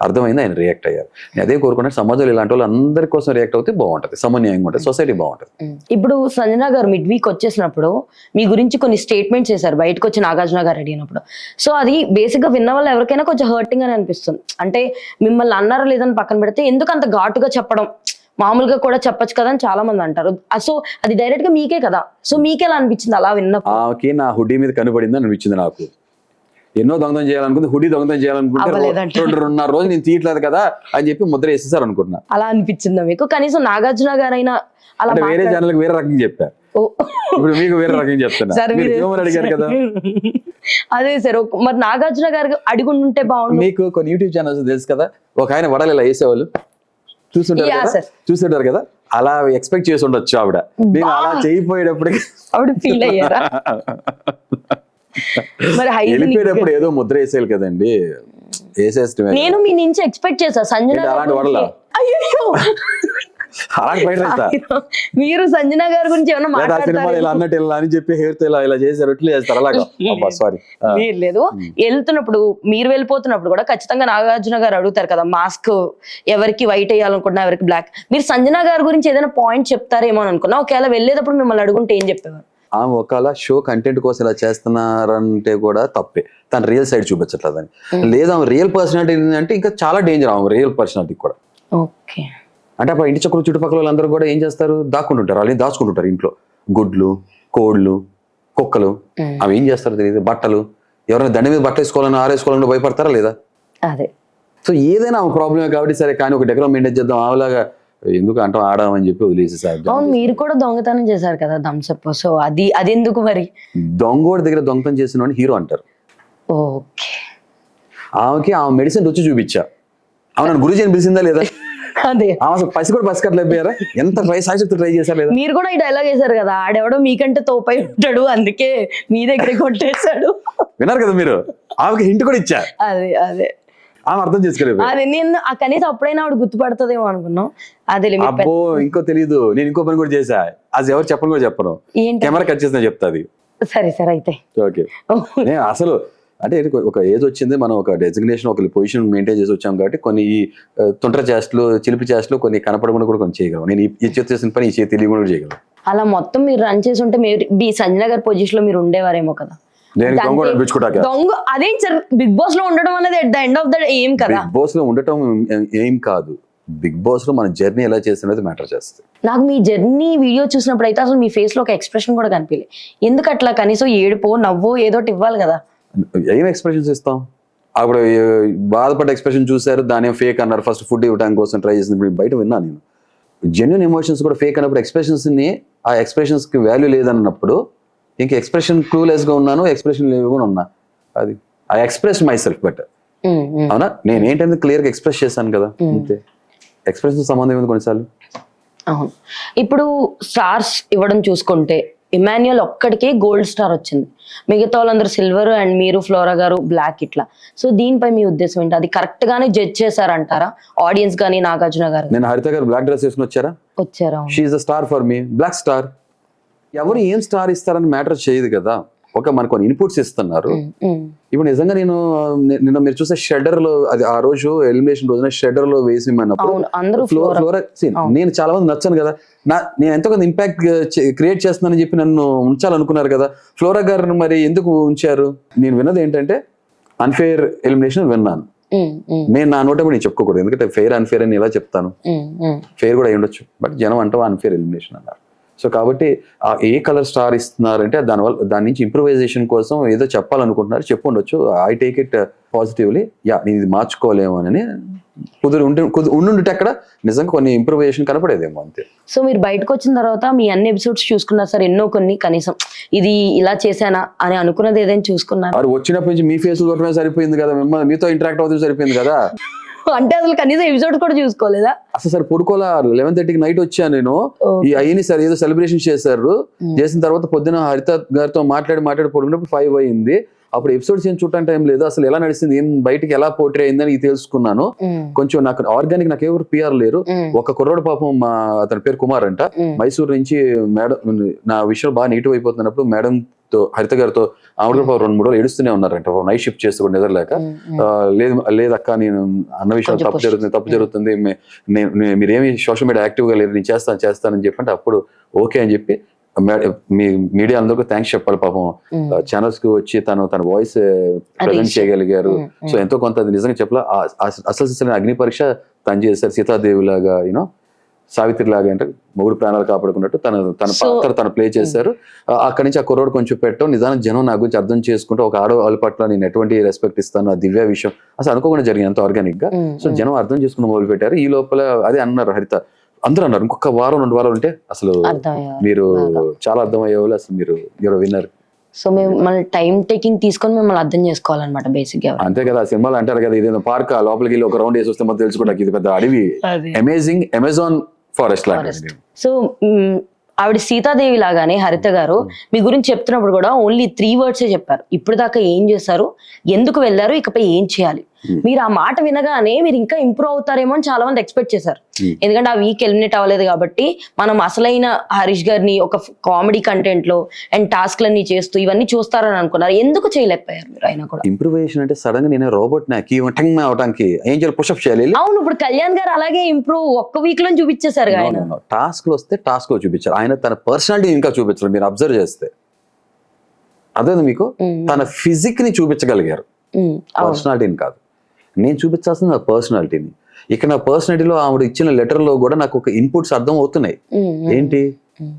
అర్థమైంది, ఆయన రియాక్ట్ అయ్యారు. నేను అదే కోరుకున్నాను, సమాజంలో ఇలాంటి వాళ్ళు అందరి కోసం రియాక్ట్ అవుతే బాగుంటుంది, సమన్యాయంగా ఉంటుంది, సొసైటీ బాగుంటుంది. ఇప్పుడు సంజన గారు మిడ్ వీక్ వచ్చేసినప్పుడు మీ గురించి కొన్ని స్టేట్మెంట్స్ చేశారు, బయటకు వచ్చి నాగార్జున గారు అడిగినప్పుడు. సో అది బేసిక్ గా విన్న వాళ్ళు ఎవరికైనా కొంచెం హర్టింగ్ అని అనిపిస్తుంది. అంటే మిమ్మల్ని అన్నారా లేదని పక్కన పెడితే ఎందుకు అంత ఘాటుగా చెప్పడం, మామూలుగా కూడా చెప్పొచ్చు కదా అని చాలా మంది అంటారు. సో అది డైరెక్ట్ గా మీకే కదా, సో మీకెలా అనిపించింది అలా విన్నప్పుడు? ఆమెకి నా హుడీ మీద కనబడింది అనిపించింది. నాకు ఎన్నో దొంగతనం చేయాలనుకుంది, హుడీ దొంగతనం చేయాలనుకుంటే 2.5 రోజు నేను తీయట్లేదు కదా అని చెప్పి ముద్ర వేసేసారు అనుకుంటున్నా. అలా అనిపించిందా మీకు? కనీసం నాగార్జున గారైనా అలా వేరే ఛానల్ వేరే రకంగా చెప్పారు, ఇప్పుడు మీకు వేరే రకంగా చెప్తున్నా, అడిగారు కదా. అదే సార్, మరి నాగార్జున గారు అడిగుంటే బాగుంది. మీకు కొన్ని యూట్యూబ్ ఛానల్స్ తెలుసు కదా, ఒక ఆయన వడలు ఇలా వేసేవాళ్ళు చూస్తుంటారు కదా, అలా ఎక్స్పెక్ట్ చేసి ఉండొచ్చు ఆవిడ. నేను అలా చేయిపోయేటప్పటికి ఆవిడ ఫీల్ అయ్యారా? మరి వెళ్ళిపోయేటప్పుడు ఏదో ముద్ర వేసేయాలి కదండి, వేసేస్తే నేను మీ నుంచి ఎక్స్పెక్ట్ చేసా సంజన అలాంటి వడలా. అయ్యో మీరు సంజన గారి గురించి ఏమన్నా మాట్లాడతారు ఇలా అన్నట్టు ఇలా అని చెప్పి హెయిర్ తో ఇలా చేశారు, ఇట్లా చేస్తారు అలాగా. సారీ లేదు, వెళ్తున్నప్పుడు మీరు వెళ్ళిపోతున్నప్పుడు కూడా ఖచ్చితంగా నాగార్జున గారు అడుగుతారు కదా, మాస్క్ ఎవరికి వైట్ వేయాలనుకుంటున్నా, ఎవరికి బ్లాక్. మీరు సంజన గారి గురించి ఏదైనా పాయింట్ చెప్తారేమో అని అనుకున్నా, ఒకవేళ వెళ్ళేటప్పుడు మిమ్మల్ని అడుగుంటే ఏం చెప్పేవారు? ఆమె ఒకవేళ షో కంటెంట్ కోసం ఇలా చేస్తున్నారంటే కూడా తప్పే, తన రియల్ సైడ్ చూపించట్లేదని. లేదా ఆమె రియల్ పర్సనాలిటీ అంటే ఇంకా చాలా డేంజర్ ఆమె రియల్ పర్సనాలిటీ కూడా. ఓకే, అంటే అప్పుడు ఇంటి చుట్టుపక్కల వాళ్ళందరూ కూడా ఏం చేస్తారు, దాక్కుంటుంటారు, వాళ్ళని దాచుకుంటుంటారు ఇంట్లో. గుడ్లు, కోళ్ళు, కుక్కలు, అవి ఏం చేస్తారో తెలియదు, బట్టలు, ఎవరైనా దండ మీద బట్టలు వేసుకోవాలని ఆరేసుకోవాలని భయపడతారా లేదా? అదే. సో ఏదైనా ఆమె ప్రాబ్లమే కాబట్టి సరే, కానీ ఒక డెకరం మెయింటైన్ చేద్దాం, ఆమెలాగా ఎందుకు అంటాం ఆడామని చెప్పి వదిలేసేసారు. అవును, మీరు కూడా దొంగతనం చేశారు కదా థమ్స్అప్, సో అది ఎందుకు మరి? దొంగోడి దగ్గర దొంగతనం చేసిన వాడిని హీరో అంటారు. ఓకే, ఆమెకి ఆమె మెడిసిన్ రుచి చూపించా, ఆమె నన్ను గురుజీ అని పిలిచిందా లేదా? అదే, ఆమె పసి కూడా పసికట్లేకపోయారా, ఎంత సాయశక్తి ట్రై చేశారు లేదా? మీరు కూడా ఈ డైలాగ్ వేశారు కదా, ఆడెవడో మీకంటే తోపై ఉంటాడు అందుకే మీ దగ్గర కొట్టేశాడు. విన్నారు కదా మీరు, ఆమెకి హింట్ కూడా ఇచ్చా. అదే అదే ఆమె అర్థం చేసుకోలేదు. అదే నేను కనీసం అప్పుడైనా ఆవిడ గుర్తుపడుతుందేమో అనుకున్నాం. అదే అబ్బో ఇంకో తెలీదు, నేను ఇంకో పని కూడా చేశా, అది ఎవరు చెప్పను కూడా చెప్పను, కెమెరా కట్ చేసిన చెప్తాది. సరే సరే అయితే ఓకే నేను అసలు అంటే ఒక ఏజ్ వచ్చింది, మనం ఒక డెసిగ్నేషన్ ఒక పొజిషన్ మెయింటైన్ చేసి వచ్చాం కాబట్టి కొన్ని ఈ తొంటర చేష్టలు చిలిపి చేష్టలు కొన్ని కనపడకుండా కూడా కొన్ని చేయగలం. నేను ఈ చేతి చేసిన పని ఈ చేతి తెలియకుండా కూడా చేయగలను. అలా మొత్తం మీరు రన్ చేసి ఉంటే మీరు సంజన గారి పొజిషన్ లో మీరు ఉండేవారేమో కదా. నేను దొంగ అనిపించుకుంటా. దొంగ అదేం సార్, బిగ్ బాస్ లో ఉండడం అనేది at the end of the ఏం కదా. బిగ్ బాస్ లో ఉండటం ఏం కాదు, బిగ్ బాస్ లో మన జర్నీ ఎలా చేస్తున్నది మ్యాటర్ చేస్తుంది. నాకు మీ జర్నీ వీడియో చూసినప్పుడు అయితే అసలు మీ ఫేస్ లో ఒక ఎక్స్ప్రెషన్ కూడా కనిపించలేదు. ఎందుకు అట్లా? కనీసం ఏడుపో నవ్వో ఏదో ఒకటి ఇవ్వాలి కదా. ఏం ఎక్స్ప్రెషన్స్ ఇస్తాం? అప్పుడు బాధపడ్డ ఎక్స్ప్రెషన్ చూసారు, దాని ఫేక్ అన్నారు. ఫస్ట్ ఫుడ్ ఇవ్వడానికి కోసం ట్రై చేసింది, బయట విన్నా నేను. జెన్యున్ ఎమోషన్స్ కూడా ఫేక్ అన్నప్పుడు ఎక్స్ప్రెషన్స్ ని, ఆ ఎక్స్ప్రెషన్స్ కి వాల్యూ లేదన్నప్పుడు ఇంక ఎక్స్ప్రెషన్ క్లూలెస్ గా ఉన్నాను, ఎక్స్ప్రెషన్ లేవుగా ఉన్నా. అది I express my self but అవునా, నేను ఏంటంటే క్లియర్ గా ఎక్స్ప్రెస్ చేశాను కదా, అంతే. ఎక్స్ప్రెషన్ సంబంధం ఏంది కొన్నిసార్లు. అవును. ఇప్పుడు స్టార్స్ ఇవ్వడం చూసుకుంటే ఇమాన్యుయల్ ఒక్కడికే గోల్డ్ స్టార్ వచ్చింది, మిగతా వాళ్ళందరూ సిల్వర్ అండ్ మీరు ఫ్లోరా గారు బ్లాక్ ఇట్లా. సో దీనిపై మీ ఉద్దేశం ఏంటి? అది కరెక్ట్ గానే జడ్జ్ చేశారంటారా ఆడియన్స్ గానీ నాగార్జున గారు? నేను హరిత గారు బ్లాక్ డ్రెస్ వేసుకుని వచ్చారా? She is a star for me, black star. ఎవరు ఏం స్టార్ ఇస్తారని మ్యాటర్ చేయదు కదా. ఒక మనకు కొన్ని ఇన్పుట్స్ ఇస్తున్నారు. ఇప్పుడు నిజంగా నేను నిన్న మీరు చూసే షెడర్ లో, అది ఆ రోజు ఎలిమినేషన్ రోజున షెడర్ లో వేసి ఫ్లోరా, నేను చాలా మంది నచ్చాను కదా, నేను ఎంతో కొంత ఇంపాక్ట్ క్రియేట్ చేస్తున్నానని చెప్పి నన్ను ఉంచాలనుకున్నారు కదా. ఫ్లోరా గారు మరి ఎందుకు ఉంచారు? నేను విన్నది ఏంటంటే అన్ఫేర్ ఎలిమినేషన్ విన్నాను. నేను నా నోట కూడా నేను చెప్పుకోకూడదు, ఎందుకంటే ఫెయిర్ అన్ఫేర్ అని ఎలా చెప్తాను. ఫెయిర్ కూడా అయి ఉండొచ్చు, బట్ జనం అంటావా అన్ఫేర్ ఎలిమినేషన్ అన్నారు. సో కాబట్టి ఏ కలర్ స్టార్ ఇస్తున్నారంటే దానివల్ల దాని నుంచి ఇంప్రూవైజేషన్ కోసం ఏదో చెప్పాలనుకుంటున్నారు, చెప్పు ఉండొచ్చు. I take it positively. నేను ఇది మార్చుకోలేమో అని ఉండుంటే అక్కడ నిజంగా కొన్ని ఇంప్రూవైజేషన్ కనపడేదేమో, అంతే. సో మీరు బయటకు వచ్చిన తర్వాత మీ అన్ని ఎపిసోడ్స్ చూసుకున్నారు సార్, ఎన్నో కొన్ని కనీసం ఇది ఇలా చేశానా అని అనుకున్నది ఏదైనా చూసుకున్నారు? అది వచ్చినప్పటి నుంచి మీ ఫేస్ కొట్టడమే సరిపోయింది కదా, మిమ్మల్ని మీతో ఇంటరాక్ట్ అవుతుంది సరిపోయింది కదా. అంటే అసలు కనీసం ఎపిసోడ్ కూడా చూసుకోలేదా? అసలు సార్ పడుకోలే. 11:30కి నైట్ వచ్చాను నేను. ఈ అయ్యని సార్ ఏదో సెలబ్రేషన్ చేశారు, చేసిన తర్వాత పొద్దున హరిత గారితో మాట్లాడి పడుకున్నప్పుడు 5 అయింది. అప్పుడు ఎపిసోడ్స్ ఏం చూడటానికి టైం లేదు. అసలు ఎలా నడిచింది, ఏం బయటకి ఎలా పోర్ట్రే అయిందని తెలుసుకున్నాను. కొంచెం నాకు ఆర్గానిక్, నాకు ఎవరు పిఆర్ లేరు. ఒక కుర్రోడు పాపం, అతని పేరు కుమార్ అంట, మైసూర్ నుంచి. మేడం నా విషయం బాగా నెగిటివ్ అయిపోతున్నప్పుడు మేడం తో, హరిత గారితో ఆవిడ 2-3 రోజులు ఏడుస్తూనే ఉన్నారంట, నైట్ షిఫ్ట్ చేస్తూ కూడా నిద్రలేక. లేదక్క నేను అన్న విషయాలు తప్పు జరుగుతుంది, మీరేమి సోషల్ మీడియా యాక్టివ్ గా లేదు, నేను చేస్తానని చెప్పంటే అప్పుడు ఓకే అని చెప్పి మీ మీడియా అందరికీ థ్యాంక్స్ చెప్పాలి. పాపం ఛానల్స్ కి వచ్చి తన వాయిస్ ప్రజెంట్ చేయగలిగారు. సో ఎంతో కొంత అది నిజంగా చెప్పాల. అసలు అగ్ని పరీక్ష తను చేశారు, సీతాదేవి లాగా, యూనో సావిత్రి లాగా, అంటే మొగుడు ప్రాణాలు కాపాడుకున్నట్టు తన పాత్ర తను ప్లే చేశారు. అక్కడి నుంచి ఆ కుర్రోడు కొంచెం పెట్టడం, నిజానికి జనం నా గురించి అర్థం చేసుకుంటూ ఒక ఆడవాళ్ళ పట్ల నేను ఎటువంటి రెస్పెక్ట్ ఇస్తాను, ఆ దివ్య విషయం అసలు అనుకోకుండా జరిగింది, అంత ఆర్గానిక్ గా. సో జనం అర్థం చేసుకుని మొదలు పెట్టారు. ఈ లోపల అదే అన్నారు హరిత, అందరూ అన్నారు ఇంకొక 1-2 వారాలు ఉంటే అసలు మీరు చాలా అర్థమయ్యే వాళ్ళు, అసలు మీరు విన్నారు. సో మిమ్మల్ని టైం టేకింగ్ తీసుకొని మిమ్మల్ని అర్థం చేసుకోవాలన్నమాట బేసిక్ గా. అంతే కదా, సినిమాలు అంటారు కదా, ఇదేదో పార్క్, లోపలికి వెళ్ళి ఒక రౌండ్ వేసి వస్తే మొత్తం తెలుసుకోవడానికి ఇది పెద్ద అడవి, అమేజింగ్ అమెజాన్ ఫారెస్ట్ లాంటి. సో ఆవిడ సీతాదేవి లాగానే హరిత గారు మీ గురించి చెప్తున్నప్పుడు కూడా ఓన్లీ 3 words చెప్పారు. ఇప్పుడు దాకా ఏం చేశారు, ఎందుకు వెళ్ళారు, ఇకపై ఏం చేయాలి. మీరు ఆ మాట వినగానే మీరు ఇంకా ఇంప్రూవ్ అవుతారేమో అని చాలా మంది ఎక్స్పెక్ట్ చేశారు. ఎందుకంటే ఆ వీక్ ఎలిమినేట్ అవ్వలేదు కాబట్టి మనం అసలైన హరీష్ గారిని ఒక కామెడీ కంటెంట్ లో అండ్ టాస్క్లన్నీ చేస్తూ ఇవన్నీ చూస్తారని అనుకున్నారు. ఎందుకు చేయలేకపోయారు మీరు? అయినా కూడా ఇంప్రూవేషన్ అంటే సడన్ గా నేను రోబోట్ అవడానికి ఏం చేయాలి, పుషప్ చేయాలి. అవును, ఇప్పుడు కళ్యాణ్ గారు అలాగే ఇంప్రూవ్ ఒక్క వీక్ లో చూపించేశారు. ఆయన టాస్క్ లో వస్తే టాస్క్ లో చూపించారు, ఆయన తన పర్సనాలిటీ ఇంకా చూపించారు. మీరు అబ్జర్వ్ చేస్తే అదే మీకు తన ఫిజిక్ ని చూపించగలిగారు, పర్సనాలిటీని కాదు. నేను చూపించాల్సింది నా పర్సనాలిటీని. ఇక్కడ నా పర్సనాలిటీలో ఆవిడ ఇచ్చిన లెటర్ లో కూడా నాకు ఒక ఇన్పుట్స్ అర్థం అవుతున్నాయి. ఏంటి?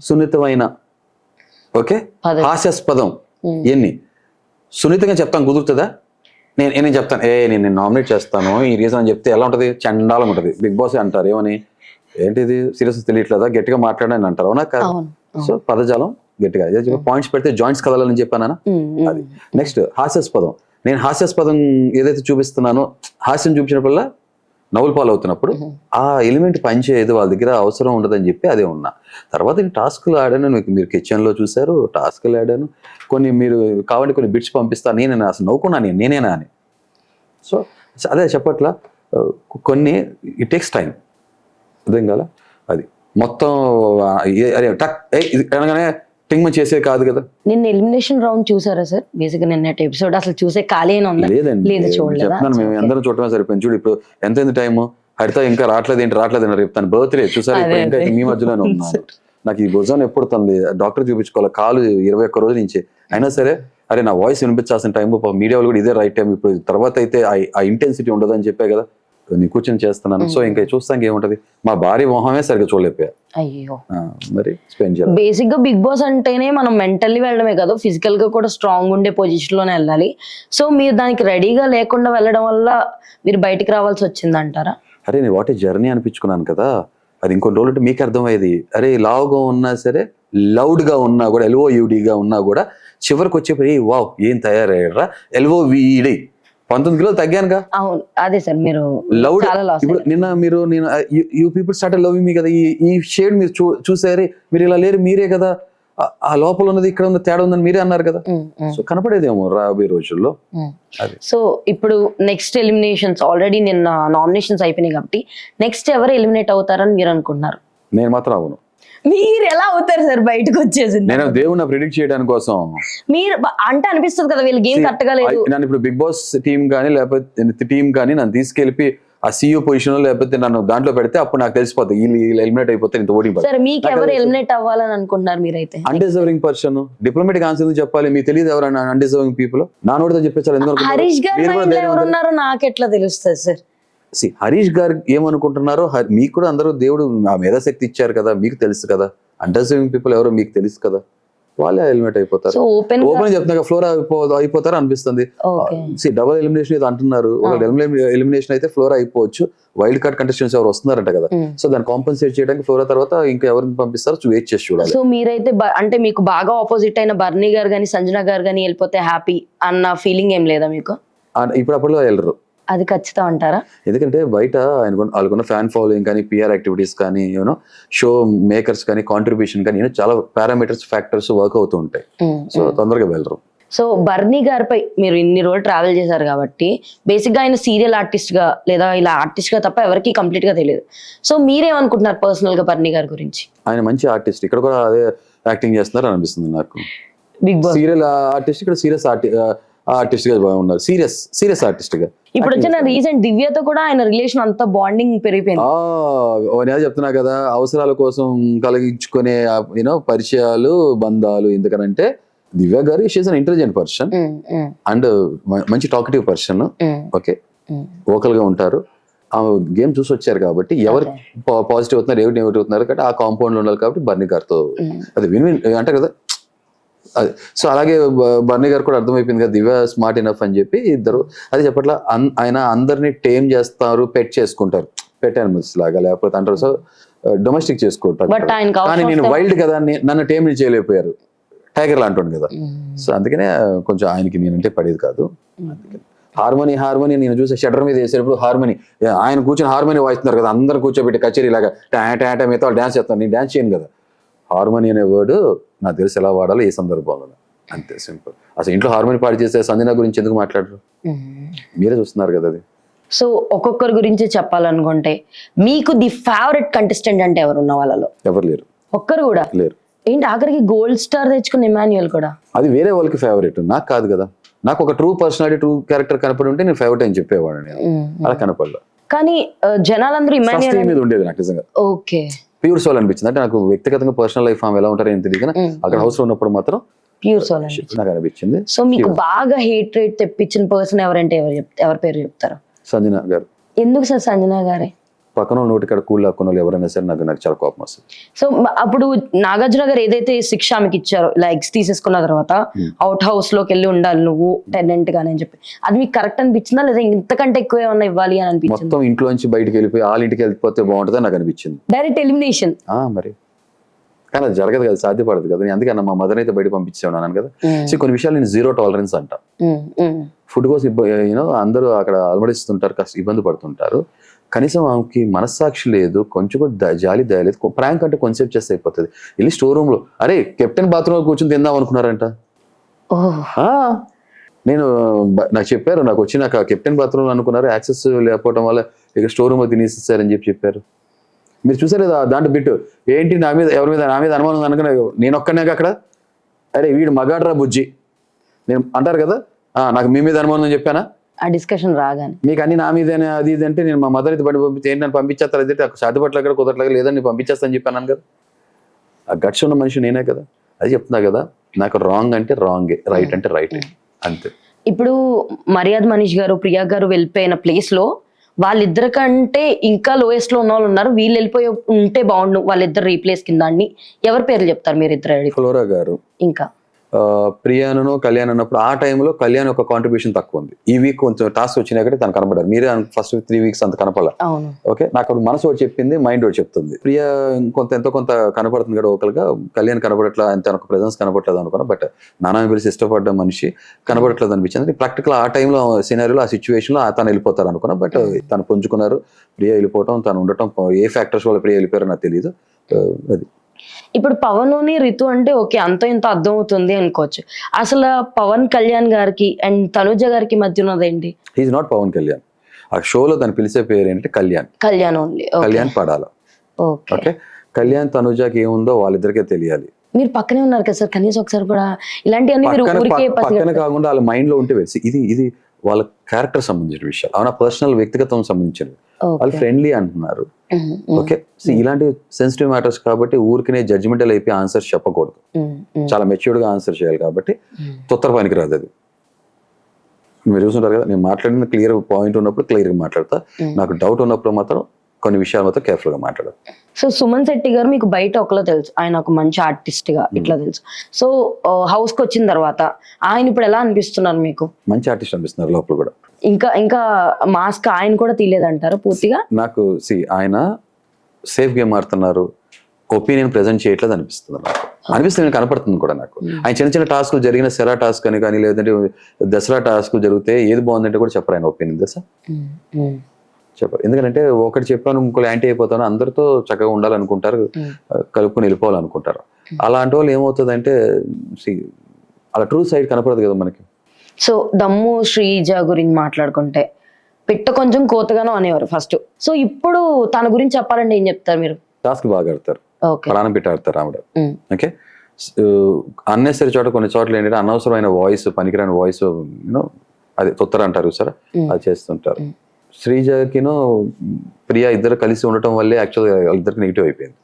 సున్నితమైన, ఓకే, హాస్యాస్పదం. ఎన్ని సున్నితంగా చెప్తాను, కుదురుతుందా? నేను చెప్తాను, నేను నామినేట్ చేస్తాను ఈ రీజన్ అని చెప్తే ఎలా ఉంటది? చండాలం ఉంటది. బిగ్ బాస్ అంటారు ఏమని, ఏంటిది సీరియస్ తెలియట్లేదా, గట్టిగా మాట్లాడని అంటారు, అవునా కాదు? సో పదజాలం గట్టిగా పాయింట్స్ పెడితే జాయింట్స్ కదలని చెప్పానా? అది. నెక్స్ట్ హాస్యాస్పదం. నేను హాస్యాస్పదం ఏదైతే చూపిస్తున్నానో, హాస్యం చూపించినప్పుడల్లా నవ్వులు పాలు అవుతున్నప్పుడు ఆ ఎలిమెంట్ పనిచేయదు, వాళ్ళ దగ్గర అవసరం ఉండదని చెప్పి అదే ఉన్నా. తర్వాత నేను టాస్క్లు ఆడాను, మీరు కిచెన్ లో చూసారు, టాస్క్లు ఆడాను. కొన్ని మీరు కావాలంటే కొన్ని బిట్స్ పంపిస్తాను, నేను అసలు నవ్వుకున్నాను నేనేనా అని. సో అదే చెప్పట్లా, కొన్ని ఇట్ టేక్స్ టైం, అర్థం కాల. అది మొత్తం అనగానే టింగ్ చేసేది కాదు కదా. నిన్న ఎలిమినేషన్ రౌండ్ చూసారా సార్? బేసిక్ నిన్న ఎపిసోడ్ అసలు చూసే ఖాళీ అయినా ఉందా? లేదండి, లేదు, చూడలేదా? చెప్తున్నాను, మేము అందరం చూడటమే సరిపోయింది. చూడు ఇప్పుడు ఎంత టైం, హరిత ఇంకా రావట్లేదు అన్నారు. రేపు తన బర్త్డే చూసారు, ఇప్పుడు ఇంకా మీ మధ్యలోనే ఉన్నాను. నాకు ఈ భుజం ఎప్పుడు తనది డాక్టర్ చూపించుకోవాలి, కాలు 21 రోజుల నుంచి. అయినా సరే అరే నా వాయిస్ వినిపించాల్సిన టైం, మీడియా వాళ్ళు కూడా ఇదే రైట్ టైం, ఇప్పుడు తర్వాత అయితే ఆ ఇంటెన్సిటీ ఉండదు అని చెప్పే కదా నీ కూర్చొని చేస్తున్నాను. సో ఇంకా చూస్తానికి ఏముంటది, మా భార్య మొహమే సరిగ్గా చూడలేకపోయా. అయ్యో, మరి స్పెండ్ చేయాలి. బేసిక్ గా బిగ్ బాస్ అంటేనే మనం మెంటల్లీ వెళ్ళడమే కాదు, ఫిజికల్ గా కూడా స్ట్రాంగ్ ఉండే పొజిషన్ లోనే వెళ్ళాలి. సో మీరు దానికి రెడీగా లేకుండా వెళ్ళడం వల్ల మీరు బయటికి రావాల్సి వచ్చింది అంటారా? అరే నేను వాట్ జర్నీ అనిపించుకున్నాను కదా, అది ఇంకొన్ని రోజులు అంటే మీకు అర్థమయ్యేది. అరే లావుగా ఉన్నా సరే, లౌడ్ గా ఉన్నా కూడా, LOUDగా ఉన్నా కూడా చివరికి వచ్చేప్పుడు వావ్ ఏం తయారయ్యారా, LOVED 19 కిలోలు తగ్గానుగా. అవును, అదే సార్, మీరు లౌడ్. చాలా లాస్. ఇప్పుడు నేను యూ పీపుల్ స్టార్ట్ లవింగ్ మీ కదా, ఈ షేడ్ మీరు చూసారే, మీరు ఇలా లేరు, మీరే కదా ఆ లోపల ఉన్నది ఇక్కడ ఉన్న తేడా ఉందని మీరే అన్నారు కదా. సో కనపడేదేమో రాబోయే రోజుల్లో. సో ఇప్పుడు నెక్స్ట్ ఎలిమినేషన్స్ ఆల్రెడీ నిన్న నామినేషన్స్ అయిపోయినాయి కాబట్టి నెక్స్ట్ ఎవరు ఎలిమినేట్ అవుతారని మీరు అనుకుంటున్నారు? నేను మాత్రం అవును. మీరు ఎలా అవుతారు సార్ బయటకు వచ్చేసింది? నేను దేవుని ప్రిడిక్ట్ చేయడానికి కోసం. మీరు అంటే అనిపిస్తుంది కదా వీళ్ళు గేమ్ కట్టగలేదు. నన్ను ఇప్పుడు బిగ్ బాస్ టీం కానీ లేకపోతే టీం కానీ నన్ను తీసుకెళ్ళి ఆ CEO పొజిషన్ లేకపోతే నన్ను దాంట్లో పెడితే అప్పుడు నాకు తెలిసిపోతుంది వీళ్ళు ఎలిమినేట్ అయిపోతే ఇంత ఓడిపోతుంది. సరే మీకు ఎవరు ఎలిమినేట్ అవ్వాలని అనుకుంటున్నారు మీరైతే? Undeserving person. డిప్లొమాటిక్ ఆన్సర్ చెప్పాలి, మీకు తెలియదు ఎవరైనా అన్డిజర్వింగ్ పీపుల్. నా నోటితో చెప్పేసారు. ఎందుకు హరీష్ గారు ఎవరున్నారో నాకు ఎట్లా తెలుస్తుంది సార్? హరీష్ గారు ఏమనుకుంటున్నారో మీకు కూడా అందరూ దేవుడు ఆ మేధాశక్తి ఇచ్చారు కదా, మీకు తెలుసు కదా. అన్డిజర్వింగ్ పీపుల్ ఎవరో మీకు తెలుసు కదా, వాళ్ళే ఎలిమినేట్ అయిపోతారు. ఓపెన్ చెప్తున్నా ఫ్లోర్ అయిపోతారు అనిపిస్తుంది. డబుల్ ఎలిమినేషన్ ఏదో అంటున్నారు. ఒక ఎలిమినేషన్ అయితే ఫ్లోర్ అయిపోవచ్చు. వైల్డ్ కార్డ్ కంటెస్టెంట్స్ ఎవరు వస్తున్నారంట కదా, సో దాన్ని కాంపెన్సేట్ చేయడానికి ఫ్లోర్ తర్వాత ఇంకా ఎవరిని పంపిస్తారో వెయిట్ చేసి చూడాలి. సో మీరైతే అంటే మీకు బాగా ఆపోజిట్ అయిన బర్నీ గారు కానీ సంజన గారు కానీ వెళ్ళిపోతే హ్యాపీ అన్న ఫీలింగ్ ఏం లేదా మీకు? ఇప్పుడు అప్పుడు వెళ్ళరు, అది ఖచ్చితం అంటారా? ఎందుకంటే బయట వాళ్ళకున్న ఫ్యాన్ ఫాలోయింగ్ కానీ, PR యాక్టివిటీస్ కానీ, షో మేకర్స్ కానీ, కాంట్రిబ్యూషన్ కానీ, చాలా పారామీటర్స్ ఫ్యాక్టర్స్ వర్క్ అవుతూ ఉంటాయి. సో తొందరగా వెళ్ళరు. సో బర్నీ గారిపై మీరు ఇన్ని రోజులు ట్రావెల్ చేశారు కాబట్టి బేసిక్ గా ఆయన సీరియల్ ఆర్టిస్ట్ గా లేదా ఇలా ఆర్టిస్ట్ గా తప్ప ఎవరికి కంప్లీట్ గా తెలియదు. సో మీరేమనుకుంటున్నారు పర్సనల్ గా బర్నీ గారి గురించి? ఆయన మంచి ఆర్టిస్ట్, ఇక్కడ కూడా అదే యాక్టింగ్ చేస్తున్నారు అనిపిస్తుంది నాకు. బిగ్ బాస్ సీరియల్ ఆర్టిస్ట్, ఇక్కడ సీరియస్ ఆర్టిస్ట్ గా ఉన్నారు, సీరియస్ ఆర్టిస్ట్ గా. ఇప్పుడు వచ్చిన రీసెంట్ దివ్యతో కూడా ఆయన రిలేషన్ అంతా బాండింగ్ పెరిగిపోయింది. నేను చెప్తున్నా కదా, అవసరాల కోసం కలిగించుకునే పరిచయాలు, బంధాలు. ఎందుకనంటే దివ్య గారు she is an intelligent person and మంచి టాకటివ్ పర్సన్. ఓకే, వోకల్ గా ఉంటారు. ఆ గేమ్ చూసి వచ్చారు కాబట్టి ఎవరు పాజిటివ్ అవుతున్నారు, ఎవరు నెగిటివ్ అవుతున్నారు కాబట్టి ఆ కాంపౌండ్ లో ఉండాలి. కాబట్టి బర్నీ గారితో అది విన్ అంటారు కదా. అది సో అలాగే బర్నీ గారు కూడా అర్థమైపోయింది కదా, దివ్య స్మార్ట్ ఇనఫ్ అని చెప్పి ఇద్దరు అది చెప్పట్లా. ఆయన అందరినీ టేమ్ చేస్తారు, పెట్ చేసుకుంటారు, పెట్ యానిమల్స్ లాగా లేకపోతే అంటారు. సో డొమెస్టిక్ చేసుకుంటారు. కానీ నేను వైల్డ్ కదా, నన్ను టేమ్ చేయలేకపోయారు, టైగర్ లాంటి కదా. సో అందుకనే కొంచెం ఆయనకి నేనంటే పడేది కాదు. హార్మోని నేను చూసే షటర్ మీద వేసేటప్పుడు హార్మోని ఆయన కూర్చొని హార్మోని వాయిస్తున్నారు కదా, అందరు కూర్చోబెట్టి కచేరీ లాగా టాటా మిగతా వాళ్ళు డాన్స్ చేస్తారు, నేను డాన్స్ చేయను కదా. హార్మోని అనే వర్డ్ నాకు తెలిసి ఎలా వాడాలో ఏ సందర్భంలో, అంతే సింపుల్. అసలు ఇంట్లో హార్మోని పాడు చేస్తే సంజన గురించి ఎందుకు మాట్లాడరు? మీరే చూస్తున్నారు కదా అది. సో ఒక్కొక్కరి గురించి చెప్పాలనుకుంటే మీకు ది ఫేవరెట్ కంటెస్టెంట్ అంటే ఎవరు ఉన్న వాళ్ళలో? ఎవరు లేరు, ఒక్కరు కూడా లేరు. ఏంటి ఆఖరికి గోల్డ్ స్టార్ తెచ్చుకున్న ఇమాన్యుయల్ కూడా? అది వేరే వాళ్ళకి ఫేవరెట్, నాకు కాదు కదా. నాకు ఒక ట్రూ పర్సనాలిటీ, ట్రూ క్యారెక్టర్ కనపడి ఉంటే నేను ఫేవరెట్ అని చెప్పేవాడు. నేను అలా కనపడలే. కానీ జనాలందరూ ఇమాన్యుయల్ మీద ఉండేది నాకు నిజంగా. ఓకే, ప్యూర్ సోల్ అనిపించింది. అంటే నాకు వ్యక్తిగతంగా పర్సనల్ లైఫ్ ఆమె ఎలా ఉంటారో ఏం తెలియదు, కానీ అక్కడ హౌస్ లో ఉన్నప్పుడు మాత్రం ప్యూర్ సోల్ నాకు అనిపించింది. సో మీకు బాగా హేట్ రేట్ తెప్పించిన పర్సన్ ఎవరంటే ఎవరి పేరు చెప్తారు? సంజన గారు. ఎందుకు సార్ సంజన గారే? పక్కన నోటి కాడ కూల్ లాక్కున్న వాళ్ళు ఎవరైనా సరే నాకు చాలా కోపం వస్తుంది. సో అప్పుడు నాగార్జున గారు ఏదైతే శిక్ష ఆమెకి ఇచ్చారో, ఇలా ఎగ్స్ తీసేసుకున్న తర్వాత అవుట్ హౌస్ లోకి వెళ్ళి ఉండాలి నువ్వు టెనెంట్ గానే అని చెప్పి, అది మీకు కరెక్ట్ అనిపించిందా లేదా ఇంతకంటే ఎక్కువ ఏమన్నా ఇవ్వాలి అని అనిపించింది? మొత్తం ఇంట్లో నుంచి బయటకు వెళ్ళిపోయి వాళ్ళ ఇంటికి వెళ్ళిపోతే బాగుంటుందని నాకు అనిపించింది. డైరెక్ట్ ఎలిమినేషన్ మరి, కానీ అది జరగదు కదా, సాధ్యపడదు కదా. నేను అందుకే మా మదర్ అయితే బయట పంపించేవాను కదా. సో కొన్ని విషయాలు నేను 0 టాలరెన్స్ అంట. ఫుడ్ కోసం అందరూ అక్కడ అలమడిస్తుంటారు, ఇబ్బంది పడుతుంటారు. కనీసం ఆమెకి మనస్సాక్షి లేదు, కొంచెం కూడా జాలి దయ లేదు. ప్రాంక్ అంటే కాన్సెప్ట్ చేస్తే అయిపోతుంది. వెళ్ళి స్టోర్ రూమ్ లో అరే కెప్టెన్ బాత్రూమ్ లో కూర్చొని తిందాం అనుకున్నారంట. నేను నాకు చెప్పారు, నాకు వచ్చి నాకు కెప్టెన్ బాత్రూమ్ అనుకున్నారు, యాక్సెస్ లేకపోవడం వల్ల ఇక స్టోర్ రూమ్ లో తినేసిస్తారని చెప్పారు. మీరు చూసారు దాంట్లో బిట్టు ఏంటి, నా మీద ఎవరి మీద నా మీద అనుమానం అనుకున్నా నేను ఒక్కనే అక్కడ అరే వీడు మగాడ్రా బుజ్జి నేను అంటారు కదా, నాకు మీ మీద అనుమానం అని చెప్పానా, ఆ డిస్కషన్ రాగానే మీకు అన్ని నా మీదనే అది ఇది అంటే నేను మా మదర్ అయితే బండి పంపిస్తే ఏంటి నన్ను పంపించేస్తారు, అదే సాధ్యపట్ల కుదరట్లేదు లేదని నేను పంపించేస్తాను చెప్పాను కదా. ఆ గట్స్ ఉన్న మనిషి నేనే కదా, అది చెప్తున్నా కదా. నాకు రాంగ్ అంటే రాంగే, రైట్ అంటే రైట్, అంతే. ఇప్పుడు మర్యాద మనీష్ గారు ప్రియా గారు వెళ్ళిపోయిన ప్లేస్ లో వాళ్ళిద్దరి కంటే ఇంకా లోయెస్ట్ లో ఉన్న వాళ్ళు ఉన్నారు, వీళ్ళు వెళ్ళిపోయి ఉంటే బాగుండు వాళ్ళిద్దరు రీప్లేస్ కింద అని ఎవరి పేర్లు చెప్తారు మీరు ఇద్దరు? ఫ్లోరా గారు, ఇంకా ప్రియాను కళ్యాణ్ అన్నప్పుడు ఆ టైంలో కళ్యాణ్ ఒక కాంట్రిబ్యూషన్ తక్కువ ఉంది. ఈ వీక్ కొంచెం టాస్క్ వచ్చినాక తను కనపడారు, మీరే ఫస్ట్ 3 weeks అంత కనపడాలి. ఓకే, నాకు అప్పుడు మనసు ఒకటి చెప్పింది, మైండ్ ఒకటి చెప్తుంది. ప్రియా ఎంతో కొంత కనపడుతుంది కదా ఒకరుగా, కళ్యాణ్ కనపడట్లా అంత ఒక ప్రెజెన్స్ కనపడలేదు అనుకున్నా. బట్ నానా పిలిచి ఇష్టపడ్డ మనిషి కనపడట్లేదు అనిపించింది. ప్రాక్టికల్ ఆ టైంలో సినారీలో ఆ సిచ్యువేషన్ లో తను వెళ్ళిపోతారు అనుకున్నా. బట్ తను పుంజుకున్నారు, ప్రియా వెళ్ళిపోవటం, తను ఉండటం, ఏ ఫ్యాక్టర్స్ వల్ల ప్రియా వెళ్ళిపోయారో నాకు తెలియదు. అది ఇప్పుడు పవన్ రితు అంటే ఓకే అంత ఇంత అర్థం అవుతుంది అనుకోవచ్చు. అసలు పవన్ కళ్యాణ్ గారికి అండ్ తనుజ గారికి మధ్య ఉన్నదేంటి? Is not Pawan Kalyan. ఆ షోలో తను పిలిచే పేరు ఏంటంటే కళ్యాణ్ ఓన్లీ. కళ్యాణ్ పడాల. ఓకే, కళ్యాణ్ తనుజాకి ఏముందో వాళ్ళిద్దరికే తెలియాలి. మీరు పక్కనే ఉన్నారు కదా సార్, కనీసం ఒకసారి కూడా ఇలాంటివన్నీ మీరు ఊరికే పక్కన కాకుండా వాళ్ళ మైండ్ లో ఉంటే ఇది వాళ్ళ క్యారెక్టర్ సంబంధించిన విషయాలు, అవునా పర్సనల్ వ్యక్తిగతం సంబంధించినవి. వాళ్ళు ఫ్రెండ్లీ అంటున్నారు. ఓకే, ఇలాంటి సెన్సిటివ్ మ్యాటర్స్ కాబట్టి ఊరికినే జడ్జిమెంటల్ అయిపోయి ఆన్సర్స్ చెప్పకూడదు. చాలా మెచ్యూర్డ్ గా ఆన్సర్ చేయాలి కాబట్టి తొత్తర పనికి రాదు. అది మీరు చూస్తుంటారు కదా, నేను మాట్లాడిన క్లియర్ పాయింట్ ఉన్నప్పుడు క్లియర్ గా మాట్లాడతా, నాకు డౌట్ ఉన్నప్పుడు మాత్రం కొన్ని విషయాలు మాత్రం కేర్ఫుల్ గా మాట్లాడాలి. సో సుమన్ శెట్టి గారు మీకు బయట ఒకలా తెలుసు, ఆయన ఒక మంచి ఆర్టిస్ట్ గా ఇట్లా తెలుసు. సో హౌస్ కి వచ్చిన తర్వాత ఆయన ఇప్పుడు ఎలా అనిపిస్తున్నారు మీకు? మంచి ఆర్టిస్ట్ అనిపిస్తున్నారు లోపల కూడా. ఇంకా మాస్క్ ఆయన కూడా తీయలేదంటారు పూర్తిగా? నాకు ఆయన సేఫ్ గేమ్ ఆడుతున్నారు, ఒపీనియన్ ప్రెజెంట్ చేయట్లేదు అనిపిస్తుంది. నాకు కనపడుతుంది కూడా. నాకు ఆయన చిన్న చిన్న టాస్క్లు జరిగిన సెరా టాస్క్ అని కానీ లేదంటే దసరా టాస్క్ జరిగితే ఏది బాగుందంటే కూడా చెప్పరు ఆయన ఒపీనియన్. దశ చెప్పరు, ఎందుకంటే ఒకటి చెప్పాను ఇంకోటి యాంటీ అయిపోతాను, అందరితో చక్కగా ఉండాలనుకుంటారు, కలుపుకొని వెళ్ళిపోవాలనుకుంటారు. అలాంటి వాళ్ళు ఏమవుతుందంటే అలా ట్రూ సైడ్ కనపడదు కదా మనకి. సో దమ్ము శ్రీజ గురించి మాట్లాడుకుంటే పిట్ట కొంచెం కోతగానో అనేవారు ఫస్ట్. సో ఇప్పుడు తన గురించి చెప్పాలంటే ఏం చెప్తారు మీరు? టాస్క్ బాగా ఆడతారు, ప్రాణం పెట్టి ఆడతారు ఆవిడ. ఓకే, అన్నెసరీ చోట కొన్ని చోట్ల ఏంటంటే అనవసరమైన వాయిస్, పనికిరాని వాయిస్, యూనో అది తొత్తర అంటారు సార్, అది చేస్తుంటారు. శ్రీజకిను ప్రియా ఇద్దరు కలిసి ఉండటం వల్లే యాక్చువల్గా ఇద్దరికి నెగిటివ్ అయిపోయింది.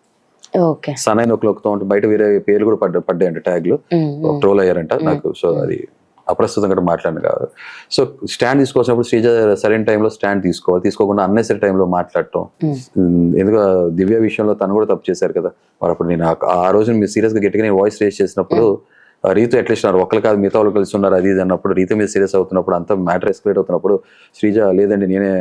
సనైన్ ఒకతో ఉంటే బయట వేరే పేర్లు కూడా పడ్డాయంట, ట్యాగ్లు ట్రోల్ అయ్యారంట నాకు. సో అది అప్రస్తుతం కూడా మాట్లాడిన కాదు. సో స్టాండ్ తీసుకోవాల్సినప్పుడు శ్రీజ సరైన టైంలో స్టాండ్ తీసుకోకుండా అన్నెసరీ టైంలో మాట్లాడటం. ఎందుకు దివ్య విషయంలో తను కూడా తప్పు చేశారు కదా. మరి అప్పుడు నేను ఆ రోజు మీరు సీరియస్ గా గట్టిగా నేను వాయిస్ రేస్ చేసినప్పుడు రీతు ఎట్లా ఇస్తున్నారు, ఒకరు కాదు మిగతా వాళ్ళు కలిసి ఉన్నారు అది ఇది అన్నప్పుడు, రీతు మీద సీరియస్ అవుతున్నప్పుడు, అంత మ్యాటర్ ఎస్కలేట్ అవుతున్నప్పుడు శ్రీజ లేదండి నేనే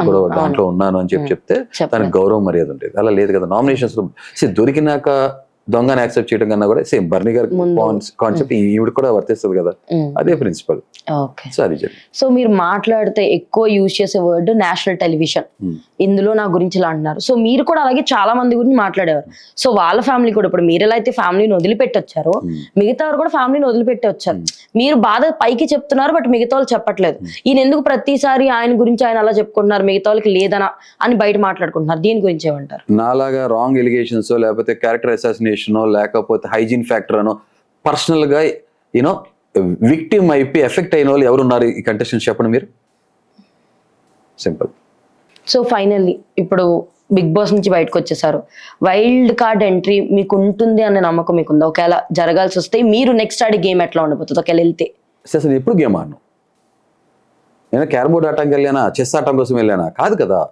కూడా దాంట్లో ఉన్నాను అని చెప్తే తనకి గౌరవం మర్యాద ఉండేది. అలా లేదు కదా. నామినేషన్స్ లో దొరికినాక దొంగని యాక్సెప్ట్ చేయడం కన్నా కూడా సేమ్ బర్నీ గారి కాన్సెప్ట్ ఈవిడ కూడా వర్తిస్తుంది కదా, అదే ప్రిన్సిపల్. సో మీరు మాట్లాడితే ఎక్కువ యూజ్ చేసే వర్డ్ నేషనల్ టెలివిజన్, ఇందులో నా గురించి ఇలా అంటున్నారు. సో మీరు కూడా అలాగే చాలా మంది గురించి మాట్లాడేవారు. సో వాళ్ళ ఫ్యామిలీ కూడా, ఇప్పుడు మీరు ఎలా అయితే ఫ్యామిలీని వదిలిపెట్టి వచ్చారో మిగతా వారు కూడా ఫ్యామిలీని వదిలిపెట్టి వచ్చారు. మీరు బాధ పైకి చెప్తున్నారు బట్ మిగతా వాళ్ళు చెప్పట్లేదు. ఈయన ఎందుకు ప్రతిసారి ఆయన గురించి ఆయన అలా చెప్పుకుంటున్నారు, మిగతా వాళ్ళకి లేదనా అని బయట మాట్లాడుకుంటున్నారు, దీని గురించి ఏమంటారు? నాలాగా రాంగ్ ఎలిగేషన్స్ లేకపోతే క్యారెక్టర్ అసాసినేషన్ లేకపోతే హైజీన్ ఫ్యాక్టర్ అనో పర్సనల్ గా యూనో విక్టిమ్ అయిపోయి ఎఫెక్ట్ అయిన వాళ్ళు ఎవరున్నారు ఈ కంటెస్టెంట్స్ చెప్పండి మీరు. సింపుల్. సో ఫైనల్లీ ఇప్పుడు బిగ్ బాస్ నుంచి బయటకు వచ్చేసారు, వైల్డ్ కార్డ్ ఎంట్రీ మీకు ఉంటుంది అనే నమ్మకం మీకుందా? ఒకవేళ జరగాల్సి వస్తే మీరు నెక్స్ట్ ఆడే గేమ్ ఎట్లా ఉండబోతుంది ఒకవేళ వెళ్తే? అసలు ఎప్పుడు గేమ్ ఆడను నేను, క్యారమ్ బోర్డ్ ఆటంకి వెళ్ళానా, చెస్ ఆటం కోసం వెళ్ళానా కాదు కదా.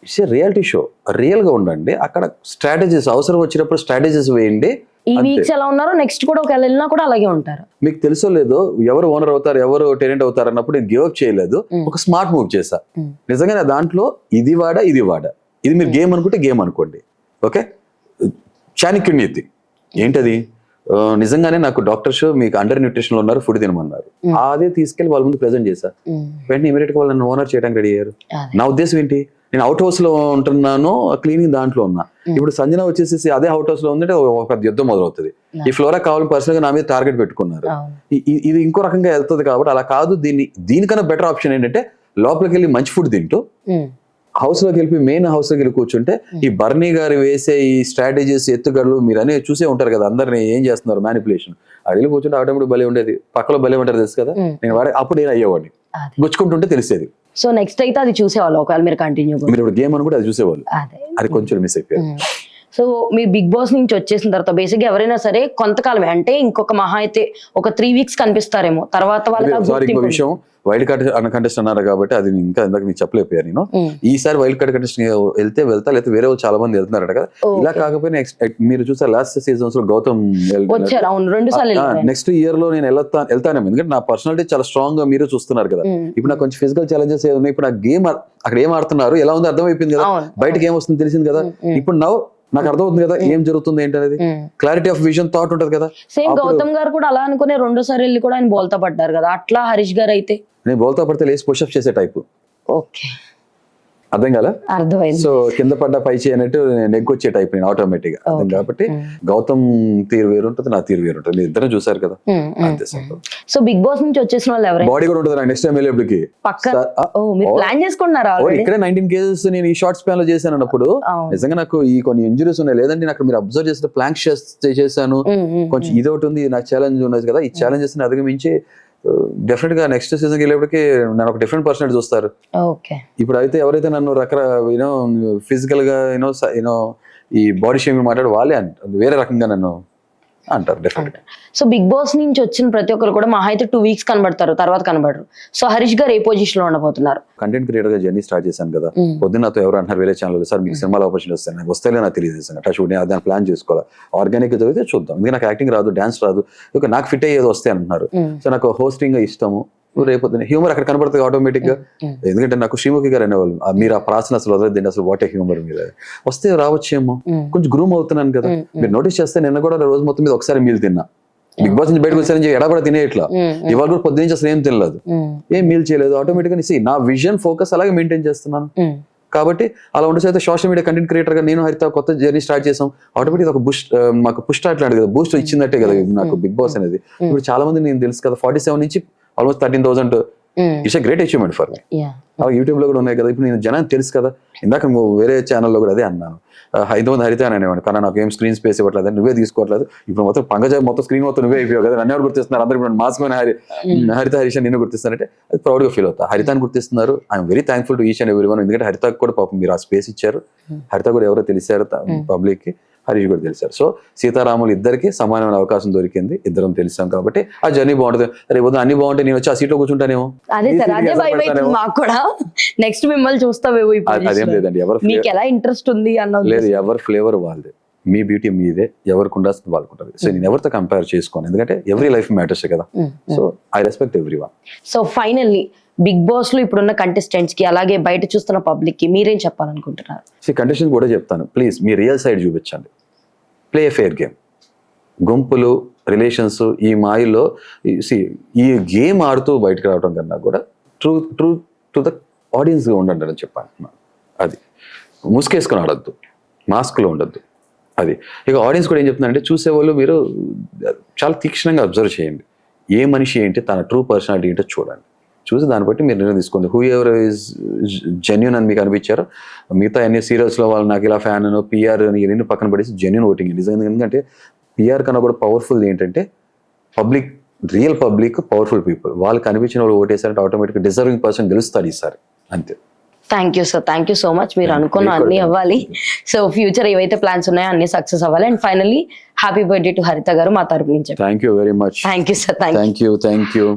It's a reality show, real గా ఉండండి. అక్కడ స్ట్రాటజీస్ అవసరం వచ్చినప్పుడు స్ట్రాటజీస్ వేయండి. ఈ వీక్స్ ఎలా ఉన్నారో నెక్స్ట్ కూడా ఒకవేళ వెళ్ళినా కూడా అలాగే ఉంటారు. మీకు తెలుసో లేదో ఎవరు ఓనర్ అవుతారు ఎవరు టెనెంట్ అవుతారు అన్నప్పుడు నేను గివ్ అప్ చేయలేదు, ఒక స్మార్ట్ మూవ్ చేశా. నిజంగానే దాంట్లో ఇది వాడా ఇది మీరు గేమ్ అనుకుంటే గేమ్ అనుకోండి. ఓకే, చాణక్యునీతి ఏంటది, నిజంగానే నాకు డాక్టర్స్ మీకు అండర్ న్యూట్రిషన్ లో ఉన్నారు, ఫుడ్ తినమన్నారు, అదే తీసుకెళ్లి వాళ్ళ ముందు ప్రెజెంట్ చేశా. వెంటనే ఇమీడియట్ గా వాళ్ళని ఓనర్ చేయడానికి రెడీ అయ్యారు. నా ఉద్దేశం ఏంటి, నేను అవుట్ హౌస్ లో ఉంటున్నాను, క్లీనింగ్ దాంట్లో ఉన్నా. ఇప్పుడు సంజన వచ్చేసి అదే అవుట్ హౌస్ లో ఉందంటే ఒక యుద్ధం మొదలవుతుంది. ఈ ఫ్లోరా కావాలని పర్సనల్ గా నా మీద టార్గెట్ పెట్టుకున్నారు. ఇది ఇంకో రకంగా వెళ్తుంది కాబట్టి అలా కాదు. దీనికన్నా బెటర్ ఆప్షన్ ఏంటంటే లోపలికి వెళ్ళి మంచి ఫుడ్ తింటూ హౌస్ లోకి వెళ్ళి మెయిన్ హౌస్ లోకి వెళ్ళి కూర్చుంటే ఈ బర్నీ గారు వేసే ఈ స్ట్రాటజీస్ ఎత్తుగడలు మీరు అనేది చూసే ఉంటారు కదా, అందరిని ఏం చేస్తున్నారు మ్యానిపులేషన్. అడిగి కూర్చుంటే ఆటోమేటిక్ భలే ఉండేది, పక్కలో భలే ఉంటారు తెలుసు కదా, నేను వాడే అప్పుడు నేను అయ్యేవాడిని, గుచ్చుకుంటుంటే తెలిసేది. సో నెక్స్ట్ అయితే అది చూసేవాళ్ళు ఒకవేళ మీరు కంటిన్యూ. మీరు ఇప్పుడు గేమ్ అని కూడా అది చూసేవాళ్ళు, అది కొంచెం మిస్ అయిపోయారు. సో మీ బిగ్ బాస్ నుంచి వచ్చేసిన తర్వాత బేసిక్ ఎవరైనా సరే కొంతకాలమే, అంటే ఇంకొక మహా అయితే ఒక 3 weeks కనిపిస్తారేమో, తర్వాత సారీ ఇంకో విషయం, వైల్డ్ కార్డ్ కంటెస్ట్ అన్నారు కాబట్టి అది ఇంకా ఇందాక మీకు చెప్పలేకపోయాను నేను. ఈసారి వైల్డ్ కార్డ్ కంటెస్ట్ వెళ్తే వెళ్తా, లేకపోతే వేరే వాళ్ళు చాలా మంది వెళ్తున్నారట కదా. ఇలా కాకపోయినా మీరు చూసారు లాస్ట్ సీజన్స్ లో గౌతమ్ వచ్చారు, అవును 2 సార్లు. నెక్స్ట్ ఇయర్ లో నేను వెళ్తానేమో, ఎందుకంటే నా పర్సనాలిటీ చాలా స్ట్రాంగ్ గా మీరు చూస్తున్నారు కదా. ఇప్పుడు నాకు కొంచెం ఫిజికల్ ఛాలెంజెస్ ఏమున్నాయి, ఇప్పుడు ఆ గేమ్ అక్కడ ఏం ఆడుతున్నారు ఎలా ఉంది అర్థమైపోయింది కదా, బయటకి ఏం వస్తుంది తెలిసింది కదా. ఇప్పుడు నాకు అర్థమవుతుంది కదా ఏం జరుగుతుంది ఏంటనేది, క్లారిటీ ఆఫ్ విజన్ థాట్ ఉంటది కదా. సేమ్ గౌతమ్ గారు కూడా అలా అనుకునే 2 సార్లు వెళ్ళి కూడా ఆయన బోల్తా పడ్డారు కదా, అట్లా హరీష్ గారు అయితే నేను బోల్తా పడితే లేచి పుషప్ చేసే టైప్. ఓకే, అర్థం కదా, అర్థమైంది. సో కింద పడ్డ పై చేయనట్టు నెగ్గొచ్చే టైప్ నేను ఆటోమేటిక్ గా. అర్థం కాబట్టి గౌతమ్ తీరు వేరు ఉంటుంది, నా తీరు వేరు ఉంటుంది, ఇద్దరు చూసారు కదా. అంతే సింపుల్. సో బిగ్ బాస్ నుంచి వచ్చేసిన వాళ్ళు ఎవరైనా బాడీ కూడా ఉంటుంది నెక్స్ట్ టైం వెళ్ళేప్పటికి పక్కన మీరు ప్లాన్ చేసుకుంటున్నారా? ఇక్కడే 19 cases నేను ఈ షార్ట్ స్పాన్ లో చేశాను అన్నప్పుడు నిజంగా నాకు ఈ కొన్ని ఇంజురీస్ ఉన్నాయి, లేదంటే నాకు మీరు అబ్జర్వ్ చేసిన ప్లాంక్ చేశాను, కొంచెం ఇది ఒకటి ఉంది, నాకు ఛాలెంజ్ ఉన్నది కదా. ఈ ఛాలెంజెస్ ని అధిగమించి డెఫినెట్ గా నెక్స్ట్ సీజన్ కి వెళ్ళేప్పటికి నన్ను ఒక డిఫరెంట్ పర్సనాలిటీ చూస్తారు. ఇప్పుడు అయితే ఎవరైతే నన్ను యూనో ఫిజికల్ గా యూనో ఈ బాడీ షేమింగ్ మాట్లాడు వాళ్ళే వేరే రకంగా నన్ను అంటారు డెఫినెట్. సో బిగ్ బాస్ నుంచి వచ్చిన ప్రతి ఒక్కరు కూడా మహా అయితే 2 weeks కనబడతారు, తర్వాత కనబడరు. సో హరీష్ గారు ఏ పొజిషన్ లో ఉండబోతున్నారు? కంటెంట్ క్రియేటర్ గా జర్నీ స్టార్ట్ చేశాను కదా. పొద్దున్న నాతో ఎవరు అంటారు వేరే ఛానల్, సార్ మీకు సినిమాలో ఆపర్చునిటీ వస్తాయి, నాకు వస్తాయో నాకు తెలియదు, టచ్ నేను దాన్ని ప్లాన్ చేసుకోవాలి, ఆర్గానిక్ చదివితే చూద్దాం, ఎందుకంటే నాకు యాక్టింగ్ రాదు, డాన్స్ రాదు, నాకు ఫిట్ అయ్యేది వస్తాయి అంటున్నారు. సో నాకు హోస్టింగ్ ఇష్టము, రేపు హ్యూమర్ అక్కడ కనబడుతుంది ఆటోమేటిక్ గా. ఎందుకంటే నాకు శ్రీముఖి గారు అనేవాళ్ళు, మీరు ఆ ప్రాసన అసలు వదలదండి, అసలు వాట్ ఏ హ్యూమర్ మీద వస్తే రావచ్చేమో, కొంచెం గ్రూమ్ అవుతున్నాను కదా. మీరు నోటీస్ చేస్తే నిన్న కూడా రోజు మొత్తం మీద ఒకసారి మీల్ తిన్నా, బిగ్ బాస్ నుంచి బయటకు వచ్చారని ఎడా కూడా తినే ఇట్లా, ఇవాళ కూడా పొద్దు నుంచి అసలు ఏం తినలేదు, ఏం మీల్ చేయలేదు. ఆటోమేటిక్ గా నా విజన్ ఫోకస్ అలాగే మెయింటైన్ చేస్తున్నాను కాబట్టి అలా ఉండేసి సోషల్ మీడియా కంటెంట్ క్రియేటర్ గా నేను హరిత కొత్త జర్నీ స్టార్ట్ చేసాం. ఆటోమేటిక్ ఒక బూస్ట్ మాకు పుష్ అట్లాంటి కదా, బూస్ట్ ఇచ్చిందట్టే కదా నాకు బిగ్ బాస్ అనేది. ఇప్పుడు చాలా మంది నేను తెలుసు కదా, 47 నుంచి almost 13,000 it's a great achievement for me. YouTube లో కూడా ఉన్నాయి కదా, ఇప్పుడు నేను జనానికి తెలుసు కదా. ఇందాక వేరే ఛానల్లో కూడా అదే అన్నాను, హైదరాబాద్ హరిత అని అనేవాడు, కానీ నాకు ఏం స్క్రీన్ స్పేస్ ఇవ్వట్లేదు, నువ్వే తీసుకోవట్లేదు, ఇప్పుడు మొత్తం పంగజ మొత్తం స్క్రీన్ మొత్తం నువ్వే అయిపోయావు కదా, నన్ను ఎవరు గుర్తిస్తున్నారు, అందరూ ఇప్పుడు మాస్క్ హరిత హరీష్ నిన్ను గుర్తిస్తారంటే అది ప్రౌడ్ గా ఫీల్ అవుతా. హరితాన్ని గుర్తిస్తున్నారు, I'm very thankful to each and every one. ఎందుకంటే హరితకు కూడా పాపం మీరు ఆ స్పేస్ ఇచ్చారు, హరిత కూడా ఎవరో తెలిసారు పబ్లిక్ కి, హరీష్ కూడా తెలిసారు. సో సీతారాములు ఇద్దరికి సమానమైన అవకాశం దొరికింది, ఇద్దరం తెలిసాం కాబట్టి ఆ జర్నీ బాగుంటుంది. రేపు అన్ని బాగుంటే నేను వచ్చి ఆ సీట్ లో కూర్చుంటానేమో, మాకు కూడా నెక్స్ట్ మిమ్మల్ని చూస్తావేమో. అదేం లేదండి, ఎలా ఇంట్రెస్ట్ ఉంది అన్న లేదు, ఎవరి ఫ్లేవర్ వాళ్ళదే, మీ బ్యూటీ మీదే, ఎవరికి ఉండాల్సింది వాళ్ళకుంటుంది. సో నేను ఎవరితో కంపేర్ చేసుకోను, ఎందుకంటే ఎవ్రీ లైఫ్ మ్యాటర్స్ కదా. So I respect everyone. So finally Bigg Boss లో ఇప్పుడున్న కంటెస్టెంట్స్ కి అలాగే బయట చూస్తున్న పబ్లిక్ కి మీరేం చెప్పాలనుకుంటున్నారు? కంటెస్టెంట్స్ కూడా చెప్తాను, ప్లీజ్ మీ రియల్ సైడ్ చూపించండి, ప్లే ఫెయిర్ గేమ్. గుంపులు రిలేషన్స్ ఈ మాయల్లో ఈ గేమ్ ఆడుతూ బయటకు రావడం కన్నా కూడా ట్రూ టు ద ఆడియన్స్ గా ఉండండి అని చెప్పాను. అది ముసుకేసుకుని ఆడద్దు, మాస్క్లో ఉండద్దు. అది ఇక ఆడియన్స్ కూడా ఏం చెప్తున్నారంటే, చూసేవాళ్ళు మీరు చాలా తీక్షణంగా అబ్జర్వ్ చేయండి, ఏ మనిషి ఏంటి, తన ట్రూ పర్సనాలిటీ ఏంటో చూడండి, చూసి దాన్ని బట్టి మీరు నిర్ణయం తీసుకోండి. హూ ఎవర్ ఈజ్ జెన్యున్ అని మీకు అనిపించారు, మిగతా అన్ని సీరియల్స్లో వాళ్ళు నాకు ఇలా ఫ్యాన్ అనో పిఆర్ అని ఇవన్నీ పక్కన పడేసి జెన్యున్ ఓటింగ్. నిజంగా ఎందుకంటే పిఆర్ కన్నా కూడా పవర్ఫుల్ ఏంటంటే public, real public, powerful people, వాళ్ళకి అనిపించిన వాళ్ళు ఓటేసారంటే ఆటోమేటిక్గా డిజర్వింగ్ పర్సన్ గెలుస్తాడు ఈసారి, అంతే. Thank you sir, thank you so much. మీరు అనుకున్న అన్ని అవ్వాలి, సో ఫ్యూచర్ ఏవైతే ప్లాన్స్ ఉన్నాయో అన్ని సక్సెస్ అవ్వాలి. And finally happy birthday to హరిత గారు మా తరపు నుంచి. Thank you very much. Thank you sir. Thank you.